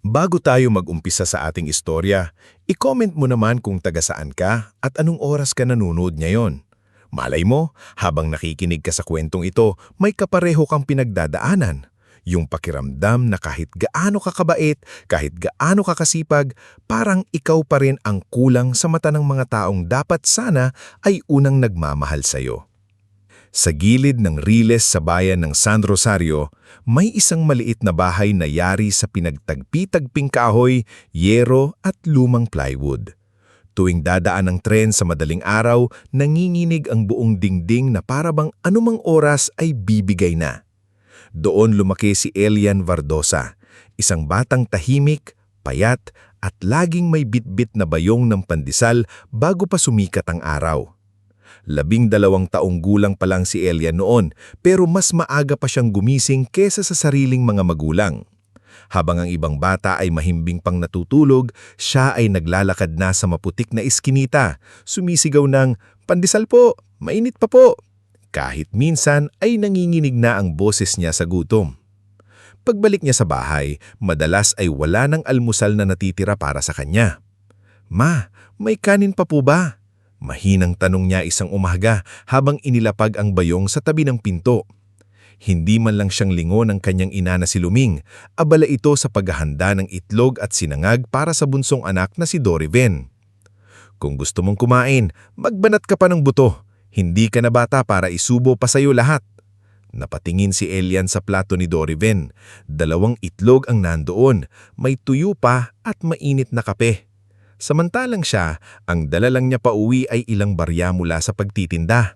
Bago tayo mag-umpisa sa ating istorya, i-comment mo naman kung taga saan ka at anong oras ka nanonood ngayon. Malay mo, habang nakikinig ka sa kwentong ito, may kapareho kang pinagdadaanan. Yung pakiramdam na kahit gaano ka kabait, kahit gaano ka kasipag, parang ikaw pa rin ang kulang sa mata ng mga taong dapat sana ay unang nagmamahal sa'yo. Sa gilid ng Riles sa bayan ng San Rosario, may isang maliit na bahay na yari sa pinagtagpi-tagping kahoy, yero at lumang plywood. Tuwing dadaan ng tren sa madaling araw, nanginginig ang buong dingding na parabang anumang oras ay bibigay na. Doon lumaki si Elian Vardosa, isang batang tahimik, payat at laging may bitbit na bayong ng pandesal bago pa sumikat ang araw. 12 taong gulang pa lang si Elian noon, pero mas maaga pa siyang gumising kesa sa sariling mga magulang. Habang ang ibang bata ay mahimbing pang natutulog, siya ay naglalakad na sa maputik na iskinita, sumisigaw ng, "Pandesal po, mainit pa po." Kahit minsan ay nanginginig na ang boses niya sa gutom. Pagbalik niya sa bahay, madalas ay wala ng almusal na natitira para sa kanya. "Ma, may kanin pa po ba?" Mahinang tanong niya isang umaga habang inilapag ang bayong sa tabi ng pinto. Hindi man lang siyang lingon ng kanyang ina na si Luming, abala ito sa paghahanda ng itlog at sinangag para sa bunsong anak na si Doriven. "Kung gusto mong kumain, magbanat ka pa ng buto. Hindi ka na bata para isubo pa sa'yo lahat." Napatingin si Elian sa plato ni Doriven. 2 itlog ang nandoon, may tuyo pa at mainit na kape. Samantalang siya, ang dala lang niya pauwi ay ilang barya mula sa pagtitinda.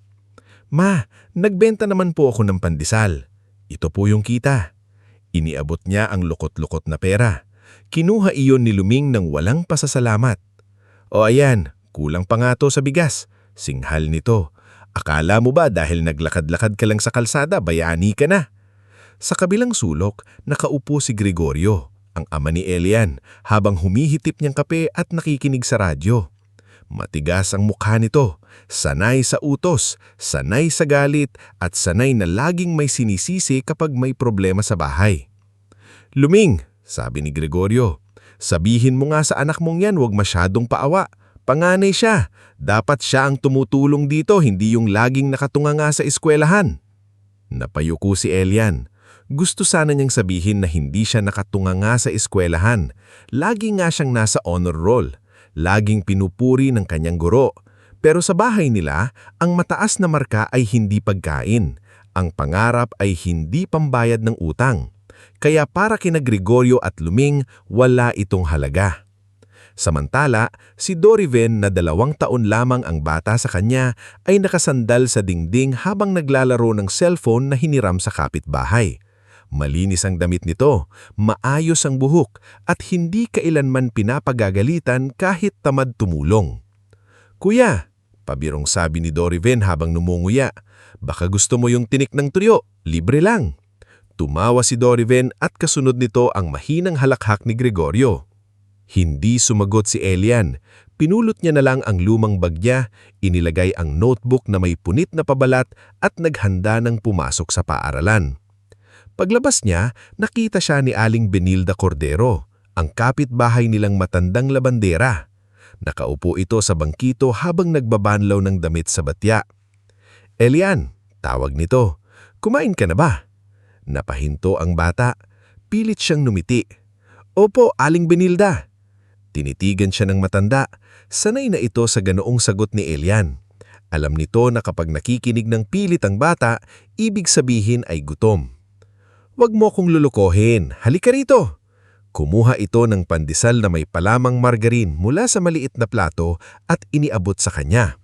"Ma, nagbenta naman po ako ng pandesal. Ito po yung kita." Iniabot niya ang lukot-lukot na pera. Kinuha iyon ni Luming ng walang pasasalamat. "O ayan, kulang pa nga to sa bigas." Singhal nito. "Akala mo ba dahil naglakad-lakad ka lang sa kalsada, bayani ka na?" Sa kabilang sulok, nakaupo si Gregorio, ang ama ni Elian, habang humihitip niyang kape at nakikinig sa radyo. Matigas ang mukha nito, sanay sa utos, sanay sa galit at sanay na laging may sinisisi kapag may problema sa bahay. "Luming," sabi ni Gregorio, "sabihin mo nga sa anak mong yan huwag masyadong paawa. Panganay siya. Dapat siya ang tumutulong dito, hindi yung laging nakatunganga sa eskwelahan." Napayuko si Elian. Gusto sana niyang sabihin na hindi siya nakatunganga sa eskwelahan. Lagi nga siyang nasa honor roll. Laging pinupuri ng kanyang guro. Pero sa bahay nila, ang mataas na marka ay hindi pagkain. Ang pangarap ay hindi pambayad ng utang. Kaya para kina Gregorio at Luming, wala itong halaga. Samantala, si Doriven na 2 taon lamang ang bata sa kanya ay nakasandal sa dingding habang naglalaro ng cellphone na hiniram sa kapitbahay. Malinis ang damit nito, maayos ang buhok at hindi kailanman pinapagagalitan kahit tamad tumulong. "Kuya," pabirong sabi ni Doriven habang numunguya, "baka gusto mo yung tinik ng tuyo, libre lang." Tumawa si Doriven at kasunod nito ang mahinang halakhak ni Gregorio. Hindi sumagot si Elian. Pinulot niya na lang ang lumang bag niya, inilagay ang notebook na may punit na pabalat at naghanda ng pumasok sa paaralan. Paglabas niya, nakita siya ni Aling Benilda Cordero, ang kapitbahay nilang matandang labandera. Nakaupo ito sa bangkito habang nagbabanlaw ng damit sa batya. "Elian," tawag nito, "kumain ka na ba?" Napahinto ang bata. Pilit siyang numiti. "Opo, Aling Benilda." Tinitigan siya ng matanda. Sanay na ito sa ganoong sagot ni Elian. Alam nito na kapag nakikinig ng pilit ang bata, ibig sabihin ay gutom. "Wag mo kong lulukohin, halika rito." Kumuha ito ng pandesal na may palamang margarin mula sa maliit na plato at iniabot sa kanya.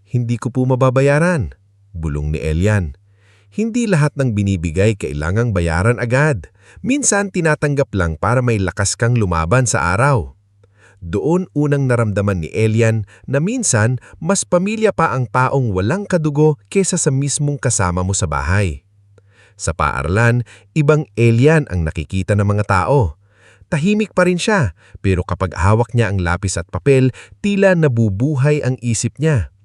"Hindi ko po mababayaran," bulong ni Elian. Hindi lahat ng binibigay kailangang bayaran agad. Minsan tinatanggap lang para may lakas kang lumaban sa araw. Doon unang naramdaman ni Elian na minsan mas pamilya pa ang taong walang kadugo kesa sa mismong kasama mo sa bahay. Sa paaralan, ibang Elian ang nakikita ng mga tao. Tahimik pa rin siya, pero kapag hawak niya ang lapis at papel, tila nabubuhay ang isip niya.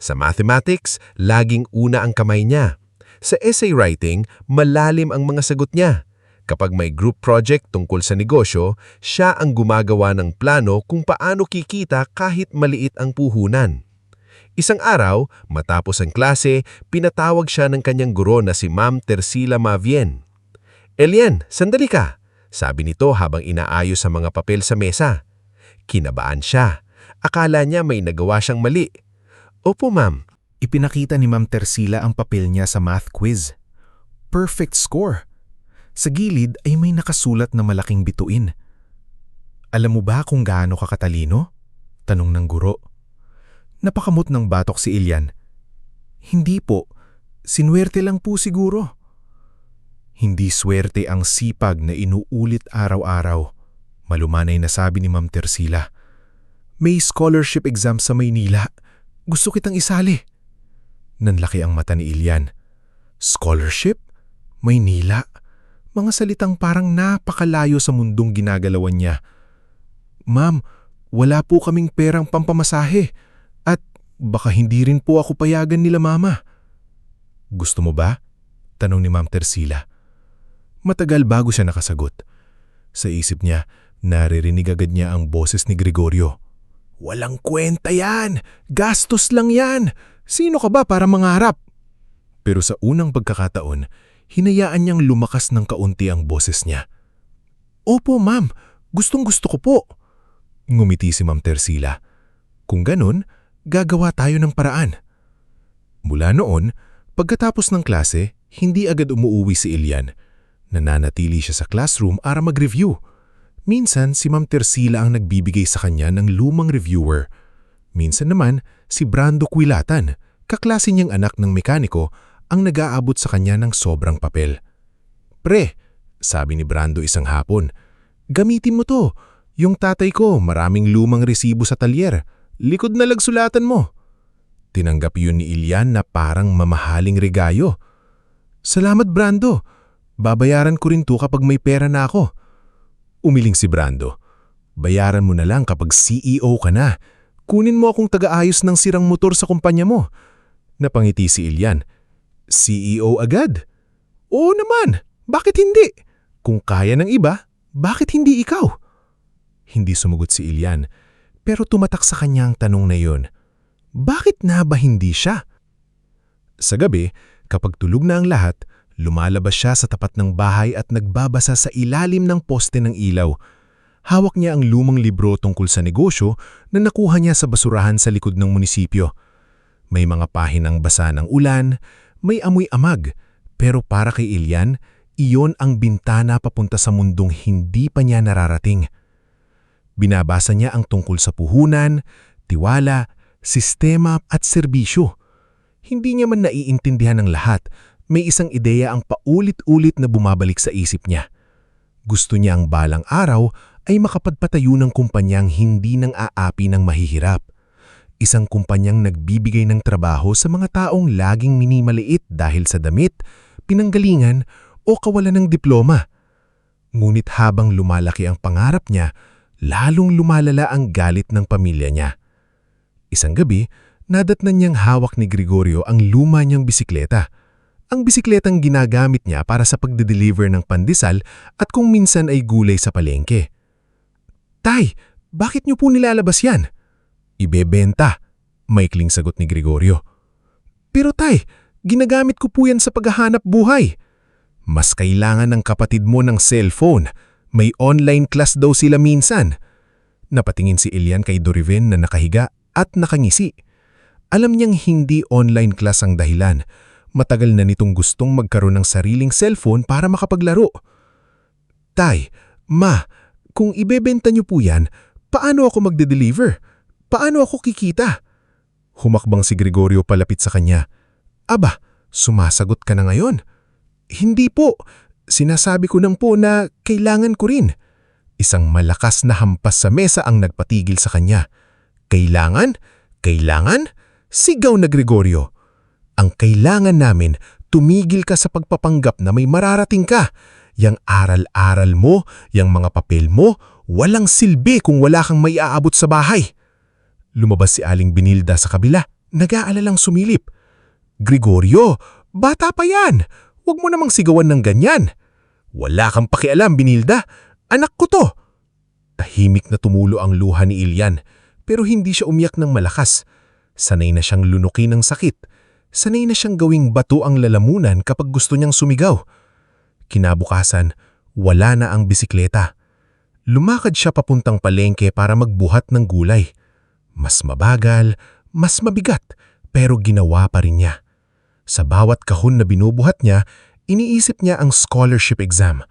Sa mathematics, laging una ang kamay niya. Sa essay writing, malalim ang mga sagot niya. Kapag may group project tungkol sa negosyo, siya ang gumagawa ng plano kung paano kikita kahit maliit ang puhunan. Isang araw, matapos ang klase, pinatawag siya ng kanyang guro na si Ma'am Tersila Mavien. "Elian, sandali ka," sabi nito habang inaayos ang mga papel sa mesa. Kinabaan siya. Akala niya may nagawa siyang mali. "Opo, ma'am." Ipinakita ni Ma'am Tersila ang papel niya sa math quiz. Perfect score. Sa gilid ay may nakasulat na malaking bituin. "Alam mo ba kung gaano ka katalino?" tanong ng guro. Napakamot ng batok si Elian. "Hindi po, sinuwerte lang po siguro." Hindi swerte ang sipag na inuulit araw-araw. Malumanay na sabi ni Ma'am Tersila. "May scholarship exam sa Maynila. Gusto kitang isali." Nanlaki ang mata ni Elian. Scholarship? Maynila? Mga salitang parang napakalayo sa mundong ginagalawan niya. "Ma'am, wala po kaming perang pampamasahe at baka hindi rin po ako payagan nila mama." "Gusto mo ba?" tanong ni Ma'am Tersila. Matagal bago siya nakasagot. Sa isip niya, naririnig agad niya ang boses ni Gregorio. "Walang kwenta yan! Gastos lang yan! Sino ka ba para mangarap?" Pero sa unang pagkakataon, hinayaan niyang lumakas ng kaunti ang boses niya. "Opo, ma'am. Gustong-gusto ko po." Ngumiti si Ma'am Tersila. "Kung ganun, gagawa tayo ng paraan." Mula noon, pagkatapos ng klase, hindi agad umuuwi si Elian. Nananatili siya sa classroom para mag-review. Minsan, si Ma'am Tersila ang nagbibigay sa kanya ng lumang reviewer. Minsan naman, si Brando Quilatan, kaklase niyang anak ng mekaniko, ang nag-aabot sa kanya ng sobrang papel. "Pre," sabi ni Brando isang hapon, "gamitin mo to. Yung tatay ko, maraming lumang resibo sa talyer. Likod na lagsulatan mo." Tinanggap yun ni Elian na parang mamahaling regalo. "Salamat, Brando. Babayaran ko rin to kapag may pera na ako." Umiling si Brando. "Bayaran mo na lang kapag CEO ka na. Kunin mo akong taga-ayos ng sirang motor sa kumpanya mo." Napangiti si Elian. "CEO agad?" "Oo naman. Bakit hindi? Kung kaya ng iba, bakit hindi ikaw?" Hindi sumagot si Elian, pero tumatak sa kanya ang tanong na yun. Bakit na ba hindi siya? Sa gabi, kapag tulog na ang lahat, lumalabas siya sa tapat ng bahay at nagbabasa sa ilalim ng poste ng ilaw. Hawak niya ang lumang libro tungkol sa negosyo na nakuha niya sa basurahan sa likod ng munisipyo. May mga pahinang basa ng ulan, may amoy amag, pero para kay Elian, iyon ang bintana papunta sa mundong hindi pa niya nararating. Binabasa niya ang tungkol sa puhunan, tiwala, sistema at serbisyo. Hindi niya man naiintindihan ng lahat, may isang ideya ang paulit-ulit na bumabalik sa isip niya. Gusto niya ang balang araw ay makapagpatayo ng kumpanyang hindi nang aapi ng mahihirap. Isang kumpanyang nagbibigay ng trabaho sa mga taong laging minimaliit dahil sa damit, pinanggalingan o kawalan ng diploma. Ngunit habang lumalaki ang pangarap niya, lalong lumalala ang galit ng pamilya niya. Isang gabi, nadatnan niyang hawak ni Gregorio ang luma niyang bisikleta. Ang bisikletang ginagamit niya para sa pagde-deliver ng pandesal at kung minsan ay gulay sa palengke. "Tay, bakit niyo po nilalabas yan?" "Ibebenta," maikling sagot ni Gregorio. "Pero tay, ginagamit ko po yan sa paghahanap buhay." "Mas kailangan ng kapatid mo ng cellphone. May online class daw sila minsan." Napatingin si Elian kay Doriven na nakahiga at nakangisi. Alam niyang hindi online class ang dahilan. Matagal na nitong gustong magkaroon ng sariling cellphone para makapaglaro. "Tay, ma, kung ibebenta niyo po yan, paano ako magde-deliver? Paano ako kikita?" Humakbang si Gregorio palapit sa kanya. "Aba, sumasagot ka na ngayon?" "Hindi po. Sinasabi ko nang po na kailangan ko rin." Isang malakas na hampas sa mesa ang nagpatigil sa kanya. "Kailangan? Kailangan?" Sigaw na Gregorio. "Ang kailangan namin, tumigil ka sa pagpapanggap na may mararating ka. Yang aral-aral mo, yang mga papel mo, walang silbi kung wala kang maiaabot sa bahay." Lumabas si Aling Binilda sa kabila, nag-aalalang sumilip. "Gregorio, bata pa yan. Huwag mo namang sigawan ng ganyan." Wala kang pakialam, Binilda. Anak ko to. Tahimik na tumulo ang luha ni Ilian, pero hindi siya umiyak ng malakas. Sanay na siyang lunukin ng sakit. Sanay na siyang gawing bato ang lalamunan kapag gusto niyang sumigaw. Kinabukasan, wala na ang bisikleta. Lumakad siya papuntang palengke para magbuhat ng gulay. Mas mabagal, mas mabigat, pero ginawa pa rin niya. Sa bawat kahon na binubuhat niya, iniisip niya ang scholarship exam.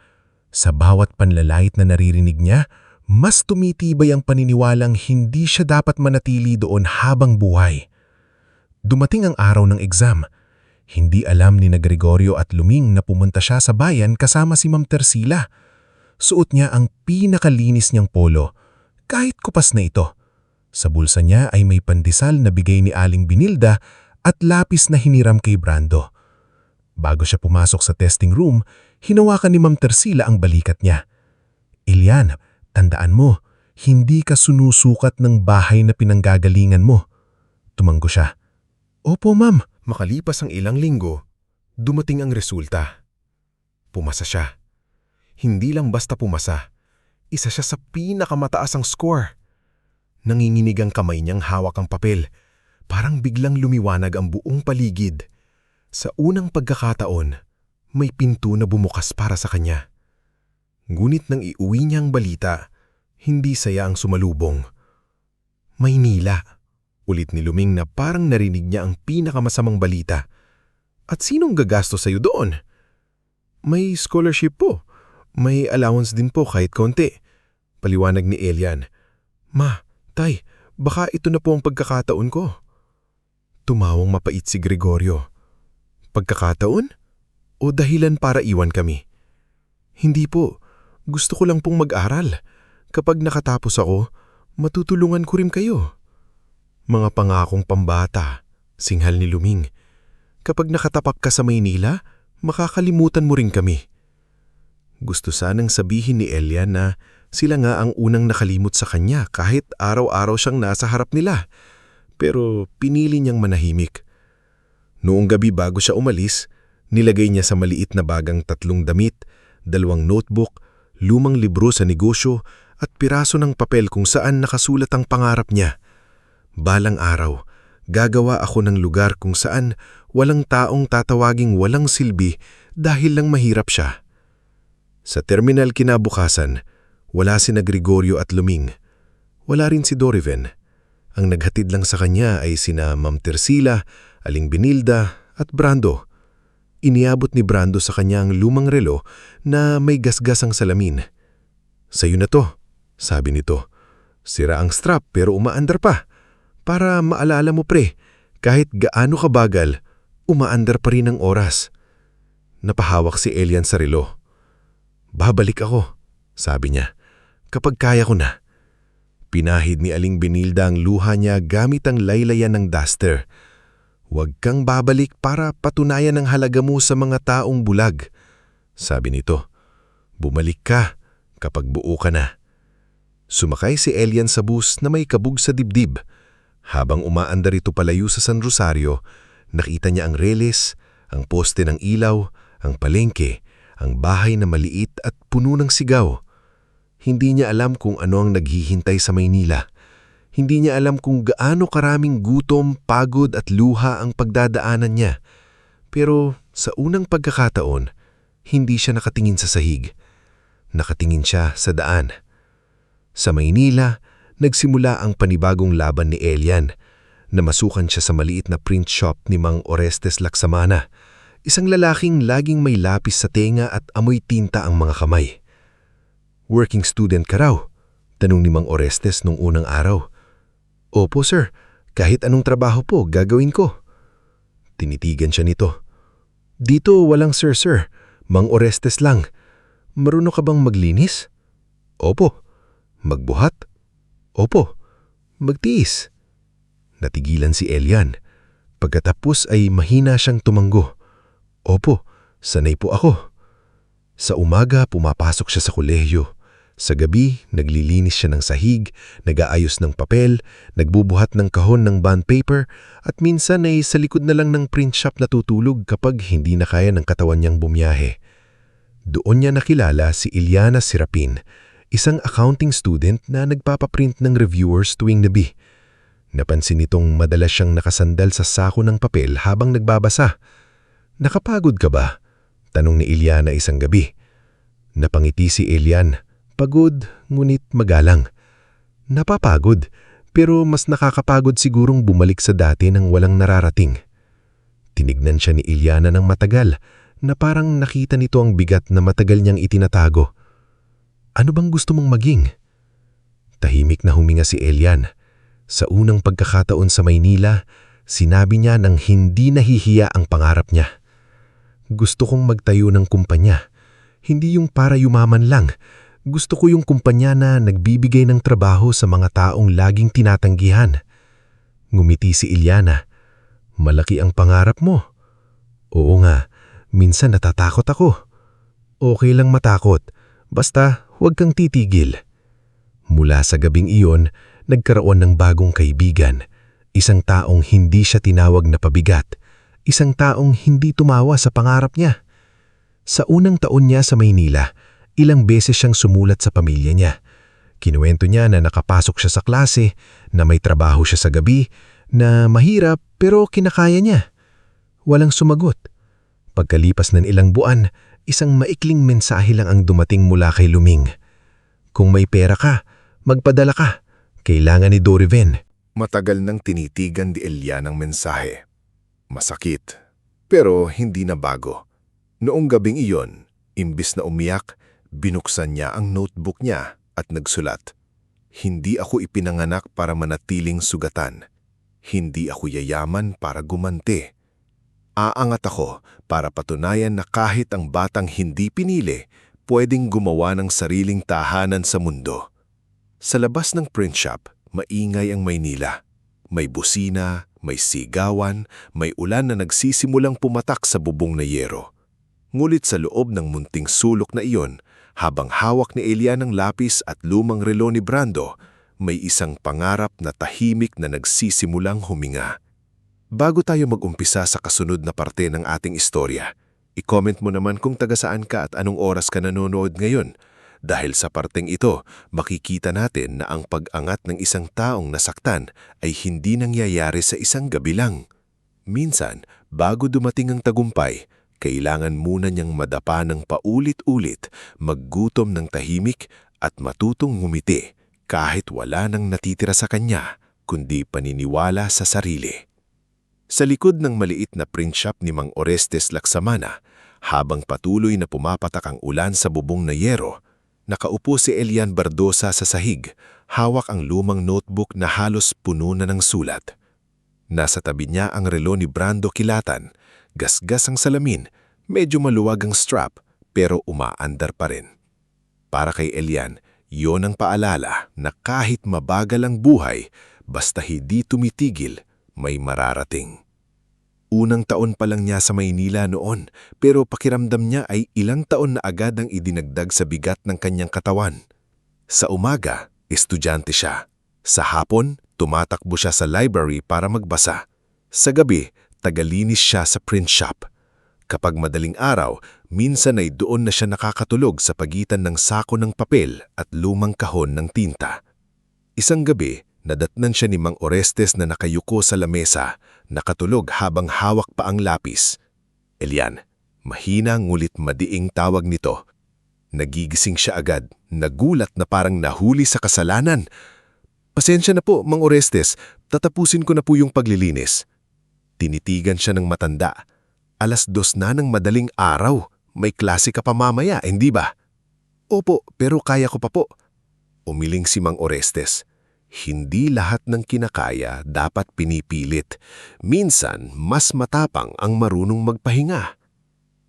Sa bawat panlalait na naririnig niya, mas tumitibay ang paniniwalang hindi siya dapat manatili doon habang buhay. Dumating ang araw ng exam. Hindi alam ni na Gregorio at Luming na pumunta siya sa bayan kasama si Ma'am Tersila. Suot niya ang pinakalinis niyang polo, kahit kupas na ito. Sa bulsa niya ay may pandesal na bigay ni Aling Binilda at lapis na hiniram kay Brando. Bago siya pumasok sa testing room, hinawakan ni Ma'am Tersila ang balikat niya. Ilian, tandaan mo, hindi ka sunusukat ng bahay na pinanggagalingan mo. Tumanggo siya. Opo, ma'am. Makalipas ang ilang linggo, dumating ang resulta. Pumasa siya. Hindi lang basta pumasa, isa siya sa pinakamataas ang score. Nanginginig ang kamay niyang hawak ang papel. Parang biglang lumiwanag ang buong paligid. Sa unang pagkakataon, may pinto na bumukas para sa kanya. Ngunit nang iuwi niya ang balita, hindi saya ang sumalubong. Maynila, ulit ni Luming na parang narinig niya ang pinakamasamang balita. At sinong gagasto sa'yo doon? May scholarship po. May allowance din po kahit konti. Paliwanag ni Elian. Ma, tay, baka ito na po ang pagkakataon ko. Tumawang mapait si Gregorio. Pagkakataon? O dahilan para iwan kami? Hindi po. Gusto ko lang pong mag-aral. Kapag nakatapos ako, matutulungan ko rin kayo. Mga pangakong pambata, singhal ni Luming. Kapag nakatapak ka sa Maynila, makakalimutan mo rin kami. Gusto sanang sabihin ni Elian na sila nga ang unang nakalimot sa kanya kahit araw-araw siyang nasa harap nila. Pero pinili niyang manahimik. Noong gabi bago siya umalis, nilagay niya sa maliit na bagang 3 damit, 2 notebook, lumang libro sa negosyo at piraso ng papel kung saan nakasulat ang pangarap niya. Balang araw, gagawa ako ng lugar kung saan walang taong tatawaging walang silbi dahil lang mahirap siya. Sa terminal kinabukasan, wala sina Gregorio at Luming. Wala rin si Doriven. Ang naghatid lang sa kanya ay sina Ma'am Tersila, Aling Binilda at Brando. Iniabot ni Brando sa kanya ang lumang relo na may gasgas ang salamin. Sa'yo na to, sabi nito. Sira ang strap pero umaandar pa. Para maalala mo pre, kahit gaano kabagal, umaandar pa rin ang oras. Napahawak si Elian sa relo. Babalik ako, sabi niya, kapag kaya ko na. Pinahid ni Aling Binilda ang luha niya gamit ang laylayan ng duster. Huwag kang babalik para patunayan ang halaga mo sa mga taong bulag. Sabi nito, bumalik ka kapag buo ka na. Sumakay si Elian sa bus na may kabug sa dibdib. Habang umaandar ito palayo sa San Rosario, nakita niya ang reles, ang poste ng ilaw, ang palengke, ang bahay na maliit at puno ng sigaw. Hindi niya alam kung ano ang naghihintay sa Maynila. Hindi niya alam kung gaano karaming gutom, pagod at luha ang pagdadaanan niya. Pero sa unang pagkakataon, hindi siya nakatingin sa sahig. Nakatingin siya sa daan. Sa Maynila, nagsimula ang panibagong laban ni Elian. Namasukan siya sa maliit na print shop ni Mang Orestes Laksamana, isang lalaking laging may lapis sa tenga at amoy tinta ang mga kamay. Working student ka raw? Tanong ni Mang Orestes nung unang araw. Opo sir, kahit anong trabaho po gagawin ko. Tinitigan siya nito. Dito walang sir, Mang Orestes lang. Marunong ka bang maglinis? Opo. Magbuhat? Opo. Magtiis? Natigilan si Elian. Pagkatapos ay mahina siyang tumanggo. Opo, sanay po ako. Sa umaga pumapasok siya sa kolehiyo. Sa gabi, naglilinis siya ng sahig, nag-aayos ng papel, nagbubuhat ng kahon ng bond paper, at minsan ay sa likod na lang ng print shop natutulog kapag hindi na kaya ng katawan niyang bumiyahe. Doon niya nakilala si Iliana Sirapin, isang accounting student na nagpapaprint ng reviewers tuwing gabi. Napansin nitong madalas siyang nakasandal sa sako ng papel habang nagbabasa. "Nakapagod ka ba?" tanong ni Iliana isang gabi. Napangiti si Elian. "Pagod, ngunit magalang." "Napapagod, pero mas nakakapagod sigurong bumalik sa dati nang walang nararating." Tinignan siya ni Iliana ng matagal na parang nakita nito ang bigat na matagal niyang itinatago. "Ano bang gusto mong maging?" Tahimik na huminga si Elian. Sa unang pagkakataon sa Maynila, sinabi niya nang hindi nahihiya ang pangarap niya. "Gusto kong magtayo ng kumpanya. Hindi yung para yumaman lang. Gusto ko yung kumpanya na nagbibigay ng trabaho sa mga taong laging tinatanggihan." Ngumiti si Iliana. "Malaki ang pangarap mo." "Oo nga, minsan natatakot ako." "Okay lang matakot. Basta huwag kang titigil." Mula sa gabing iyon, nagkaroon ng bagong kaibigan. Isang taong hindi siya tinawag na pabigat. Isang taong hindi tumawa sa pangarap niya. Sa unang taon niya sa Maynila, ilang beses siyang sumulat sa pamilya niya. Kinuwento niya na nakapasok siya sa klase, na may trabaho siya sa gabi, na mahirap pero kinakaya niya. Walang sumagot. Pagkalipas ng ilang buwan, isang maikling mensahe lang ang dumating mula kay Luming. "Kung may pera ka, magpadala ka. Kailangan ni Doriven." Matagal nang tinitigan ni Elian ang mensahe. Masakit, pero hindi na bago. Noong gabing iyon, imbis na umiyak, binuksan niya ang notebook niya at nagsulat. "Hindi ako ipinanganak para manatiling sugatan. Hindi ako yayaman para gumanti. Aangat ako para patunayan na kahit ang batang hindi pinili, pwedeng gumawa ng sariling tahanan sa mundo." Sa labas ng print shop, maingay ang Maynila. May busina, may sigawan, may ulan na nagsisimulang pumatak sa bubong na yero. Ngulit sa loob ng munting sulok na iyon, habang hawak ni Elian ang lapis at lumang relo ni Brando, may isang pangarap na tahimik na nagsisimulang huminga. Bago tayo mag-umpisa sa kasunod na parte ng ating istorya, i-comment mo naman kung taga saan ka at anong oras ka nanonood ngayon. Dahil sa parteng ito, makikita natin na ang pag-angat ng isang taong nasaktan ay hindi nangyayari sa isang gabi lang. Minsan, bago dumating ang tagumpay, kailangan muna niyang madapa ng paulit-ulit, maggutom ng tahimik at matutong ngumiti kahit wala nang natitira sa kanya, kundi paniniwala sa sarili. Sa likod ng maliit na print shop ni Mang Orestes Laksamana, habang patuloy na pumapatak ang ulan sa bubong na yero, nakaupo si Elian Bardosa sa sahig, hawak ang lumang notebook na halos puno na ng sulat. Nasa tabi niya ang relo ni Brando Kilatan, gasgas ang salamin, medyo maluwag ang strap, pero umaandar pa rin. Para kay Elian, yon ang paalala na kahit mabagal ang buhay, basta hindi tumitigil, may mararating. Unang taon pa lang niya sa Maynila noon, pero pakiramdam niya ay ilang taon na agad ang idinagdag sa bigat ng kanyang katawan. Sa umaga, estudyante siya. Sa hapon, tumatakbo siya sa library para magbasa. Sa gabi, tagalinis siya sa print shop. Kapag madaling araw, minsan ay doon na siya nakakatulog sa pagitan ng sako ng papel at lumang kahon ng tinta. Isang gabi, nadatnan siya ni Mang Orestes na nakayuko sa lamesa, nakatulog habang hawak pa ang lapis. "Elian," mahina ngulit madiing tawag nito. Nagigising siya agad, nagulat na parang nahuli sa kasalanan. "Pasensya na po, Mang Orestes, tatapusin ko na po yung paglilinis." Tinitigan siya ng matanda. 2:00 na ng madaling araw, may klase ka pa mamaya, hindi ba? "Opo, pero kaya ko pa po." Umiling si Mang Orestes. Hindi lahat ng kinakaya dapat pinipilit. Minsan, mas matapang ang marunong magpahinga.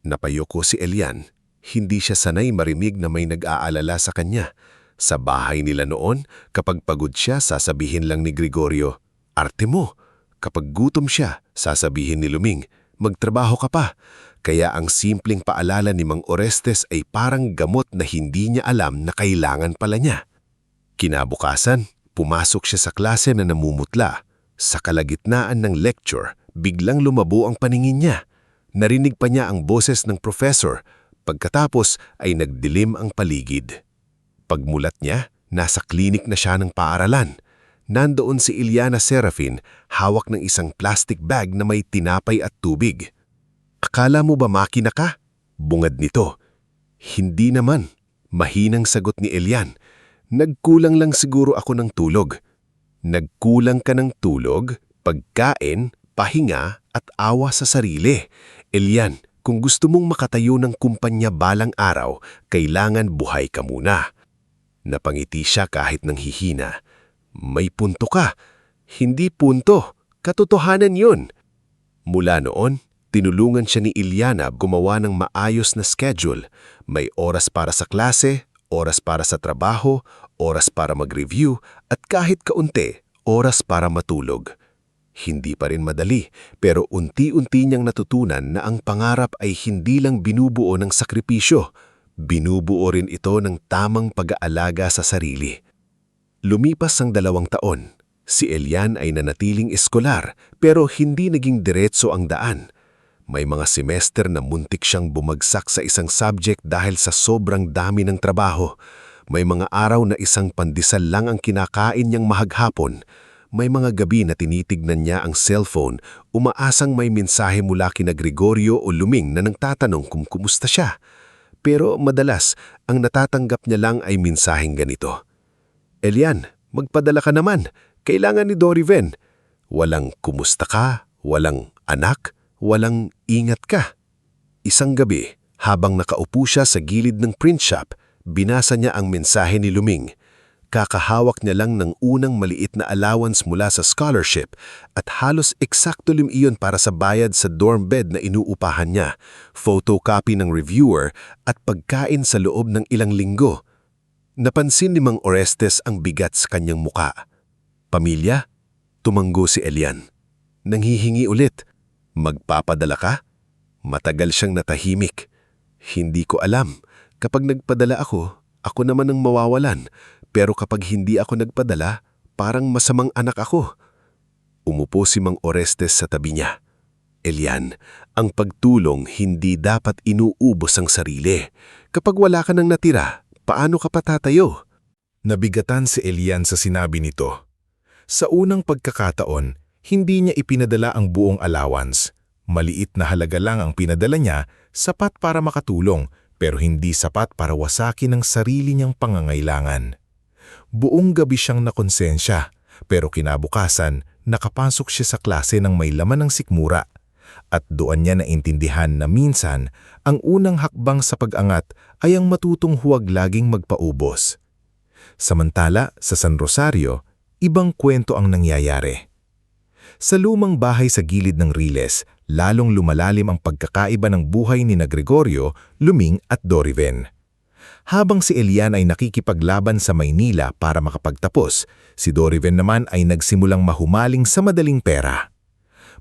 Napayoko si Elian. Hindi siya sanay marinig na may nag-aalala sa kanya. Sa bahay nila noon, kapag pagod siya, sasabihin lang ni Gregorio, "Arte mo." Kapag gutom siya, sasabihin ni Luming, "Magtrabaho ka pa." Kaya ang simpleng paalala ni Mang Orestes ay parang gamot na hindi niya alam na kailangan pala niya. Kinabukasan, pumasok siya sa klase na namumutla. Sa kalagitnaan ng lecture, biglang lumabo ang paningin niya. Narinig pa niya ang boses ng professor, Pagkatapos ay nagdilim ang paligid. Pagmulat niya, nasa klinik na siya ng paaralan. Nandoon si Iliana Serafin, hawak ng isang plastic bag na may tinapay at tubig. "Akala mo ba makina ka?" Bungad nito. "Hindi naman." Mahinang sagot ni Elian. "Nagkulang lang siguro ako ng tulog." Nagkulang ka ng tulog, pagkain, pahinga at awa sa sarili. Elian, kung gusto mong makatayo ng kumpanya balang araw, kailangan buhay ka muna. Napangiti siya kahit nang hihina. "May punto ka." "Hindi punto. Katotohanan yun." Mula noon, tinulungan siya ni Iliana gumawa ng maayos na schedule. May oras para sa klase, oras para sa trabaho, oras para mag-review, at kahit kaunti, oras para matulog. Hindi pa rin madali, pero unti-unti niyang natutunan na ang pangarap ay hindi lang binubuo ng sakripisyo. Binubuo rin ito ng tamang pag-aalaga sa sarili. Lumipas ang 2 taon. Si Elian ay nanatiling eskolar pero hindi naging diretso ang daan. May mga semester na muntik siyang bumagsak sa isang subject dahil sa sobrang dami ng trabaho. May mga araw na isang pandesal lang ang kinakain niyang mahaghapon. May mga gabi na tinitignan niya ang cellphone, umaasang may mensahe mula kina Gregorio o Luming na nagtatanong kung kumusta siya. Pero madalas, ang natatanggap niya lang ay mensaheng ganito: "Elian, magpadala ka naman. Kailangan ni Doriven." Walang kumusta ka, walang anak, walang ingat ka. Isang gabi, habang nakaupo siya sa gilid ng print shop, binasa niya ang mensahe ni Luming. Kakahawak niya lang ng unang maliit na allowance mula sa scholarship at halos eksakto iyon para sa bayad sa dorm bed na inuupahan niya, photocopy ng reviewer at pagkain sa loob ng ilang linggo. Napansin ni Mang Orestes ang bigat sa kanyang muka. "Pamilya?" Tumanggo si Elian. Nanghihingi ulit. "Magpapadala ka?" Matagal siyang natahimik. "Hindi ko alam. Kapag nagpadala ako naman ang mawawalan. Pero kapag hindi ako nagpadala, parang masamang anak ako." Umupo si Mang Orestes sa tabi niya. "Elian, ang pagtulong hindi dapat inuubos ang sarili. Kapag wala ka nang natira, paano ka patatayo?" Nabigatan si Elian sa sinabi nito. Sa unang pagkakataon, hindi niya ipinadala ang buong allowance. Maliit na halaga lang ang pinadala niya, sapat para makatulong, pero hindi sapat para wasakin ang sarili niyang pangangailangan. Buong gabi siyang nakonsensya, pero kinabukasan, nakapasok siya sa klase ng may laman ng sikmura. At doon niya naintindihan na minsan, ang unang hakbang sa pag-angat ay ang matutong huwag laging magpaubos. Samantala, sa San Rosario, ibang kwento ang nangyayari. Sa lumang bahay sa gilid ng Riles, lalong lumalalim ang pagkakaiba ng buhay ni Gregorio, Luming at Doriven. Habang si Elian ay nakikipaglaban sa Maynila para makapagtapos, si Doriven naman ay nagsimulang mahumaling sa madaling pera.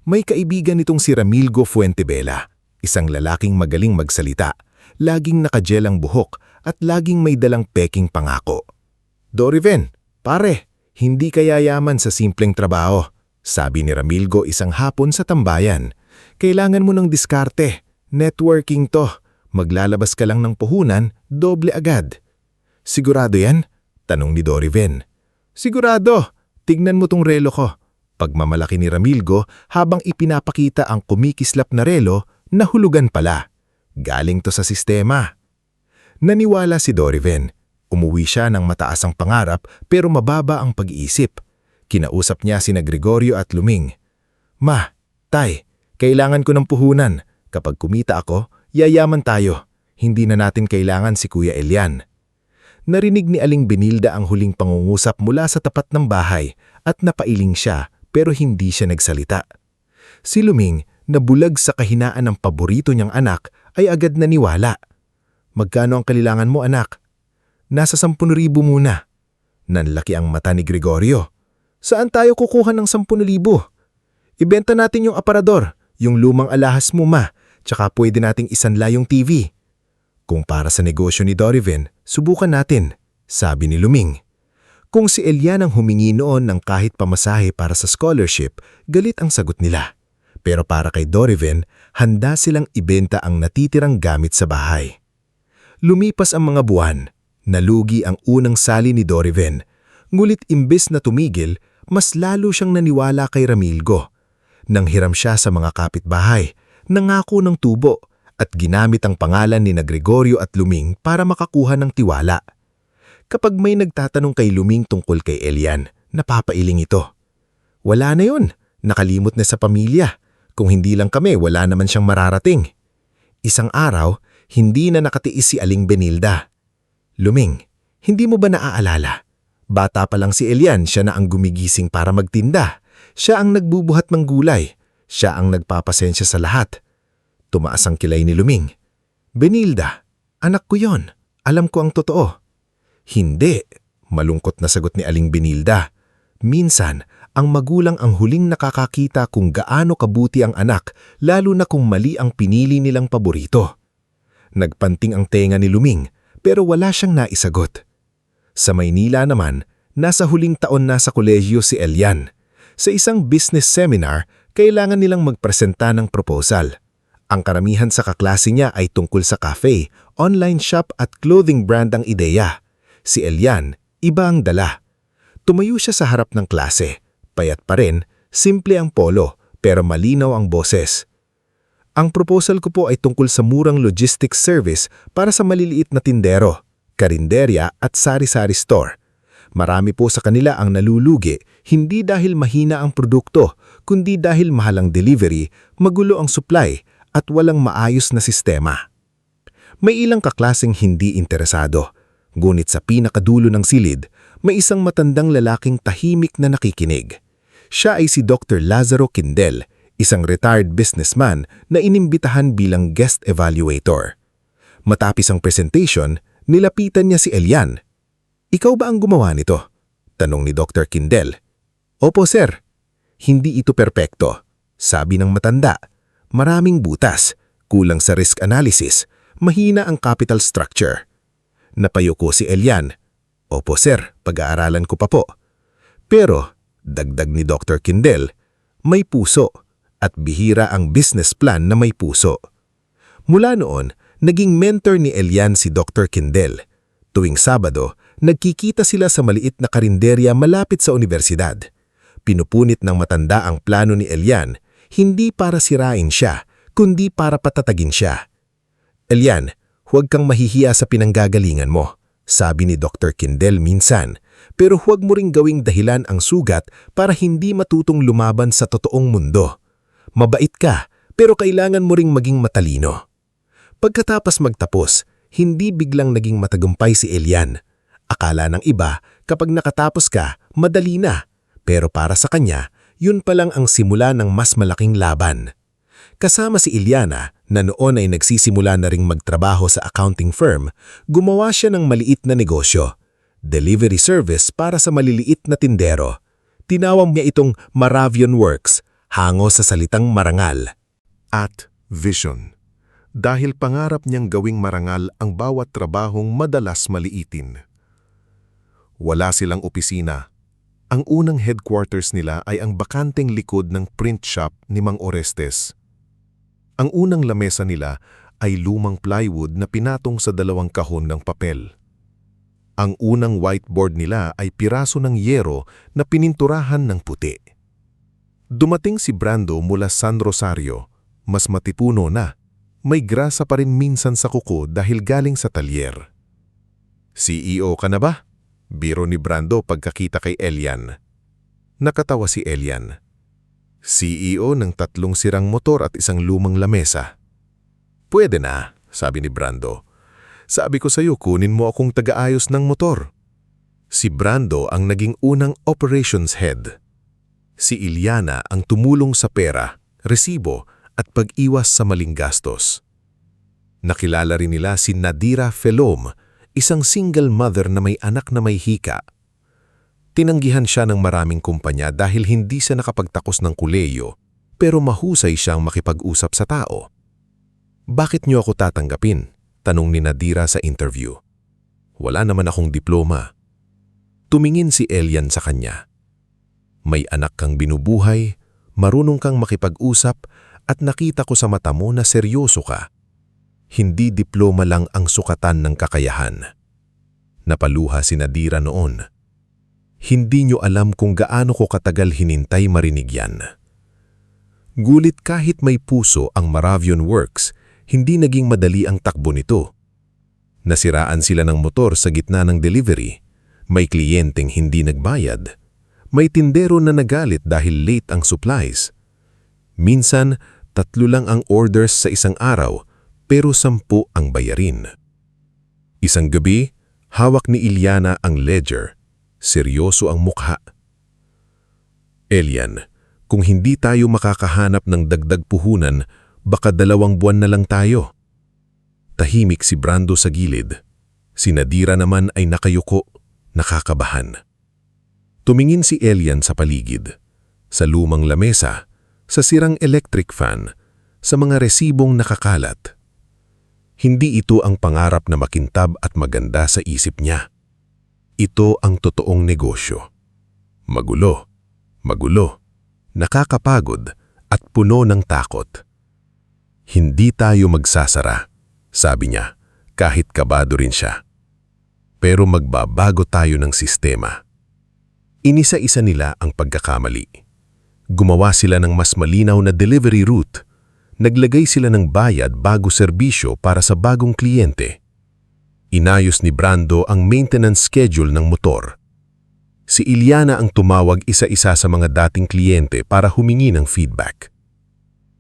May kaibigan nitong si Ramilgo Fuentebela, isang lalaking magaling magsalita, laging nakagel ang buhok at laging may dalang peking pangako. "Doriven, pare, hindi ka yayaman sa simpleng trabaho," sabi ni Ramilgo isang hapon sa tambayan. "Kailangan mo ng diskarte, networking to. Maglalabas ka lang ng puhunan, doble agad." "Sigurado yan?" tanong ni Doriven. "Sigurado. Tignan mo tong relo ko." Pagmamalaki ni Ramilgo habang ipinapakita ang kumikislap na relo na hulugan pala. Galing to sa sistema. Naniwala si Doriven. Umuwi siya ng mataas ang pangarap pero mababa ang pag-iisip. Kinausap niya sina Gregorio at Luming. "Ma, tay, kailangan ko ng puhunan. Kapag kumita ako, yayaman tayo. Hindi na natin kailangan si Kuya Elian." Narinig ni Aling Benilda ang huling pangungusap mula sa tapat ng bahay at napailing siya pero hindi siya nagsalita. Si Luming, na bulag sa kahinaan ng paborito niyang anak, ay agad naniwala. "Magkano ang kailangan mo, anak?" "Nasa 10,000 muna." Nanlaki ang mata ni Gregorio. "Saan tayo kukuha ng 10,000? Ibenta natin yung aparador, yung lumang alahas mo, ma, tsaka pwede nating isanla yung TV." "Kung para sa negosyo ni Doriven, subukan natin," sabi ni Luming. Kung si Elian ang humingi noon ng kahit pamasahe para sa scholarship, galit ang sagot nila. Pero para kay Doriven, handa silang ibenta ang natitirang gamit sa bahay. Lumipas ang mga buwan. Nalugi ang unang sali ni Doriven. Ngulit imbes na tumigil, mas lalo siyang naniwala kay Ramilgo. Nanghiram siya sa mga kapitbahay, nangako ng tubo, at ginamit ang pangalan ni na Gregorio at Luming para makakuha ng tiwala. Kapag may nagtatanong kay Luming tungkol kay Elian, napapailing ito. Wala na yun, nakalimot na sa pamilya. Kung hindi lang kami, wala naman siyang mararating. Isang araw, hindi na nakatiis si Aling Benilda. Luming, hindi mo ba naaalala? Bata pa lang si Elian, siya na ang gumigising para magtinda. Siya ang nagbubuhat ng gulay. Siya ang nagpapasensya sa lahat. Tumaas ang kilay ni Luming. Benilda, anak ko yon. Alam ko ang totoo. Hindi, malungkot na sagot ni Aling Benilda. Minsan, ang magulang ang huling nakakakita kung gaano kabuti ang anak, lalo na kung mali ang pinili nilang paborito. Nagpanting ang tenga ni Luming, pero wala siyang naisagot. Sa Maynila naman, nasa huling taon na sa kolehiyo si Elian. Sa isang business seminar, kailangan nilang magpresenta ng proposal. Ang karamihan sa kaklase niya ay tungkol sa cafe, online shop at clothing brand ang ideya. Si Elian, iba ang dala. Tumayo siya sa harap ng klase. Payat pa rin, simple ang polo, pero malinaw ang boses. Ang proposal ko po ay tungkol sa murang logistics service para sa maliliit na tindero, karinderya at sari-sari store. Marami po sa kanila ang nalulugi, hindi dahil mahina ang produkto, kundi dahil mahal ang delivery, magulo ang supply, at walang maayos na sistema. May ilang kaklaseng hindi interesado, ngunit sa pinakadulo ng silid, may isang matandang lalaking tahimik na nakikinig. Siya ay si Dr. Lazaro Kindel, isang retired businessman na inimbitahan bilang guest evaluator. Matapos ang presentation, nilapitan niya si Elian. Ikaw ba ang gumawa nito? Tanong ni Dr. Kindel. Opo sir. Hindi ito perpekto. Sabi ng matanda. Maraming butas, kulang sa risk analysis, mahina ang capital structure. Napayuko si Elian. Opo sir, pag-aaralan ko pa po. Pero, dagdag ni Dr. Kindel, may puso. At bihira ang business plan na may puso. Mula noon, naging mentor ni Elian si Dr. Kindel. Tuwing Sabado, nagkikita sila sa maliit na karinderya malapit sa universidad. Pinupunit ng matanda ang plano ni Elian, hindi para sirain siya, kundi para patatagin siya. Elian, huwag kang mahihiya sa pinanggagalingan mo, sabi ni Dr. Kindel minsan, pero huwag mo ring gawing dahilan ang sugat para hindi matutong lumaban sa totoong mundo. Mabait ka, pero kailangan mo ring maging matalino. Pagkatapos magtapos, hindi biglang naging matagumpay si Elian. Akala ng iba, kapag nakatapos ka, madali na. Pero para sa kanya, yun pa lang ang simula ng mas malaking laban. Kasama si Eliana, na noon ay nagsisimula na ring magtrabaho sa accounting firm, gumawa siya ng maliit na negosyo. Delivery service para sa maliliit na tindero. Tinawag niya itong Maravion Works, hango sa salitang marangal. At vision. Dahil pangarap niyang gawing marangal ang bawat trabahong madalas maliitin. Wala silang opisina. Ang unang headquarters nila ay ang bakanteng likod ng print shop ni Mang Orestes. Ang unang lamesa nila ay lumang plywood na pinatong sa 2 kahon ng papel. Ang unang whiteboard nila ay piraso ng yero na pininturahan ng puti. Dumating si Brando mula San Rosario, mas matipuno na. May grasa pa rin minsan sa kuko dahil galing sa talyer. CEO ka na ba? Biro ni Brando pagkakita kay Elian. Nakatawa si Elian. CEO ng 3 sirang motor at isang lumang lamesa. Pwede na, sabi ni Brando. Sabi ko sa'yo kunin mo akong taga-ayos ng motor. Si Brando ang naging unang operations head. Si Iliana ang tumulong sa pera, resibo at pag-iwas sa maling gastos. Nakilala rin nila si Nadira Felom, isang single mother na may anak na may hika. Tinanggihan siya ng maraming kumpanya dahil hindi siya nakapagtakos ng kolehiyo, pero mahusay siyang makipag-usap sa tao. Bakit niyo ako tatanggapin? Tanong ni Nadira sa interview. Wala naman akong diploma. Tumingin si Elian sa kanya. May anak kang binubuhay, marunong kang makipag-usap at nakita ko sa mata mo na seryoso ka. hindi diploma lang ang sukatan ng kakayahan. Napaluha si Nadira noon. Hindi niyo alam kung gaano ko katagal hinintay marinig yan. Gulit kahit may puso ang Moravian Works, hindi naging madali ang takbo nito. Nasiraan sila ng motor sa gitna ng delivery. May kliyenteng hindi nagbayad. May tindero na nagalit dahil late ang supplies. Minsan, 3 lang ang orders sa isang araw, pero 10 ang bayarin. Isang gabi, hawak ni Iliana ang ledger. Seryoso ang mukha. Elian, kung hindi tayo makakahanap ng dagdag puhunan, baka 2 buwan na lang tayo. Tahimik si Brando sa gilid. Si Nadira naman ay nakayuko, nakakabahan. Tumingin si Elian sa paligid. Sa lumang lamesa, sa sirang electric fan, sa mga resibong nakakalat. Hindi ito ang pangarap na makintab at maganda sa isip niya. Ito ang totoong negosyo. Magulo, nakakapagod at puno ng takot. Hindi tayo magsasara, sabi niya, kahit kabado rin siya. Pero magbabago tayo ng sistema. Inisa-isa nila ang pagkakamali. Gumawa sila ng mas malinaw na delivery route. Naglagay sila ng bayad bago serbisyo para sa bagong kliyente. Inayos ni Brando ang maintenance schedule ng motor. Si Iliana ang tumawag isa-isa sa mga dating kliyente para humingi ng feedback.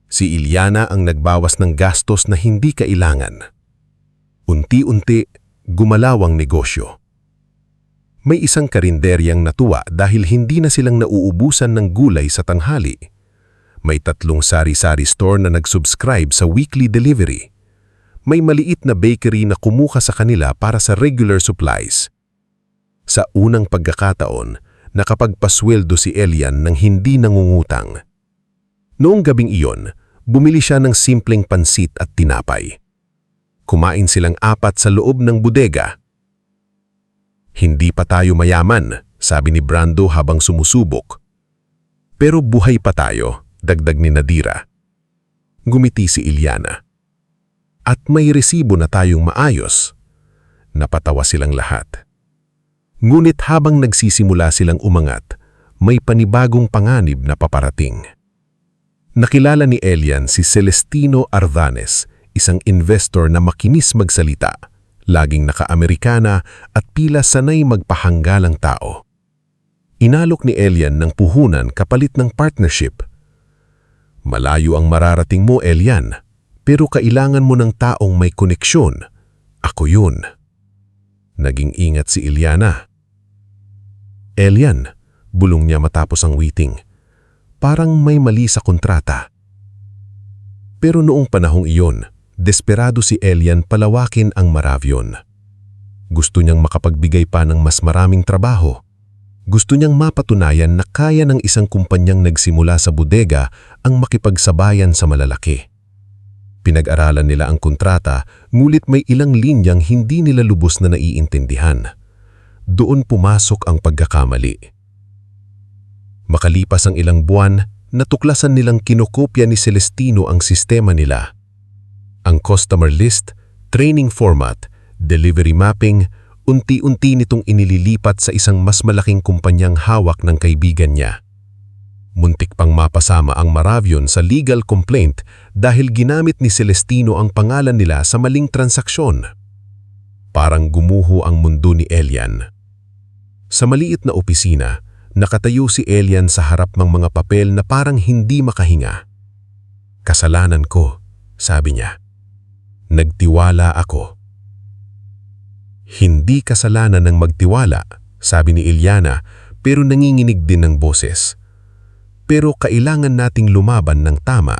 Si Iliana ang nagbawas ng gastos na hindi kailangan. Unti-unti, gumalaw ang negosyo. May isang karinderyang natuwa dahil hindi na silang nauubusan ng gulay sa tanghali. May 3 sari-sari store na nag-subscribe sa weekly delivery. May maliit na bakery na kumuha sa kanila para sa regular supplies. Sa unang pagkakataon, nakapagpasweldo si Elian ng hindi nangungutang. Noong gabing iyon, bumili siya ng simpleng pansit at tinapay. Kumain silang 4 sa loob ng bodega. Hindi pa tayo mayaman, sabi ni Brando habang sumusubok. Pero buhay pa tayo, dagdag ni Nadira. Gumiti si Iliana. At may resibo na tayong maayos. Napatawa silang lahat. Ngunit habang nagsisimula silang umangat, may panibagong panganib na paparating. Nakilala ni Elian si Celestino Ardanes, isang investor na makinis magsalita, laging naka-Amerikana at pila sanay magpahanggalang tao. Inalok ni Elian ng puhunan kapalit ng partnership. Malayo ang mararating mo, Elian, pero kailangan mo ng taong may koneksyon. Ako yun. Naging ingat si Iliana. Elian, bulong niya matapos ang meeting. Parang may mali sa kontrata. Pero noong panahong iyon, desperado si Elian palawakin ang Moravian. Gusto niyang makapagbigay pa ng mas maraming trabaho. Gusto niyang mapatunayan na kaya ng isang kumpanyang nagsimula sa bodega ang makipagsabayan sa malalaki. Pinag-aralan nila ang kontrata, ngulit may ilang linyang hindi nila lubos na naiintindihan. Doon pumasok ang pagkakamali. Makalipas ang ilang buwan, natuklasan nilang kinokopya ni Celestino ang sistema nila. Ang customer list, training format, delivery mapping, unti-unti nitong inililipat sa isang mas malaking kumpanyang hawak ng kaibigan niya. Muntik pang mapasama ang Moravian sa legal complaint dahil ginamit ni Celestino ang pangalan nila sa maling transaksyon. Parang gumuho ang mundo ni Elian. Sa maliit na opisina, nakatayo si Elian sa harap ng mga papel na parang hindi makahinga. Kasalanan ko, sabi niya. Nagtiwala ako. Hindi kasalanan ng magtiwala, sabi ni Iliana, pero nanginginig din ng boses. Pero kailangan nating lumaban ng tama.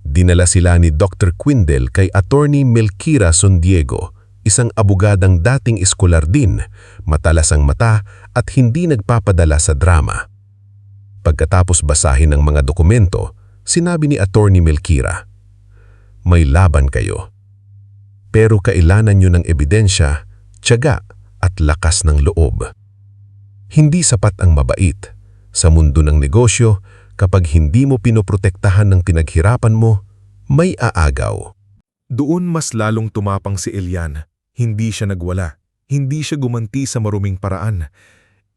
Dinala sila ni Dr. Quindel kay Attorney Melkira Sondiego, isang abogadang dating eskolar din, matalas ang mata at hindi nagpapadala sa drama. Pagkatapos basahin ng mga dokumento, sinabi ni Attorney Melkira, "May laban kayo. Pero kailangan nyo ng ebidensya, tiyaga at lakas ng loob. Hindi sapat ang mabait. Sa mundo ng negosyo, kapag hindi mo pinoprotektahan ng pinaghirapan mo, may aagaw." Doon mas lalong tumapang si Elian. Hindi siya nagwala. Hindi siya gumanti sa maruming paraan.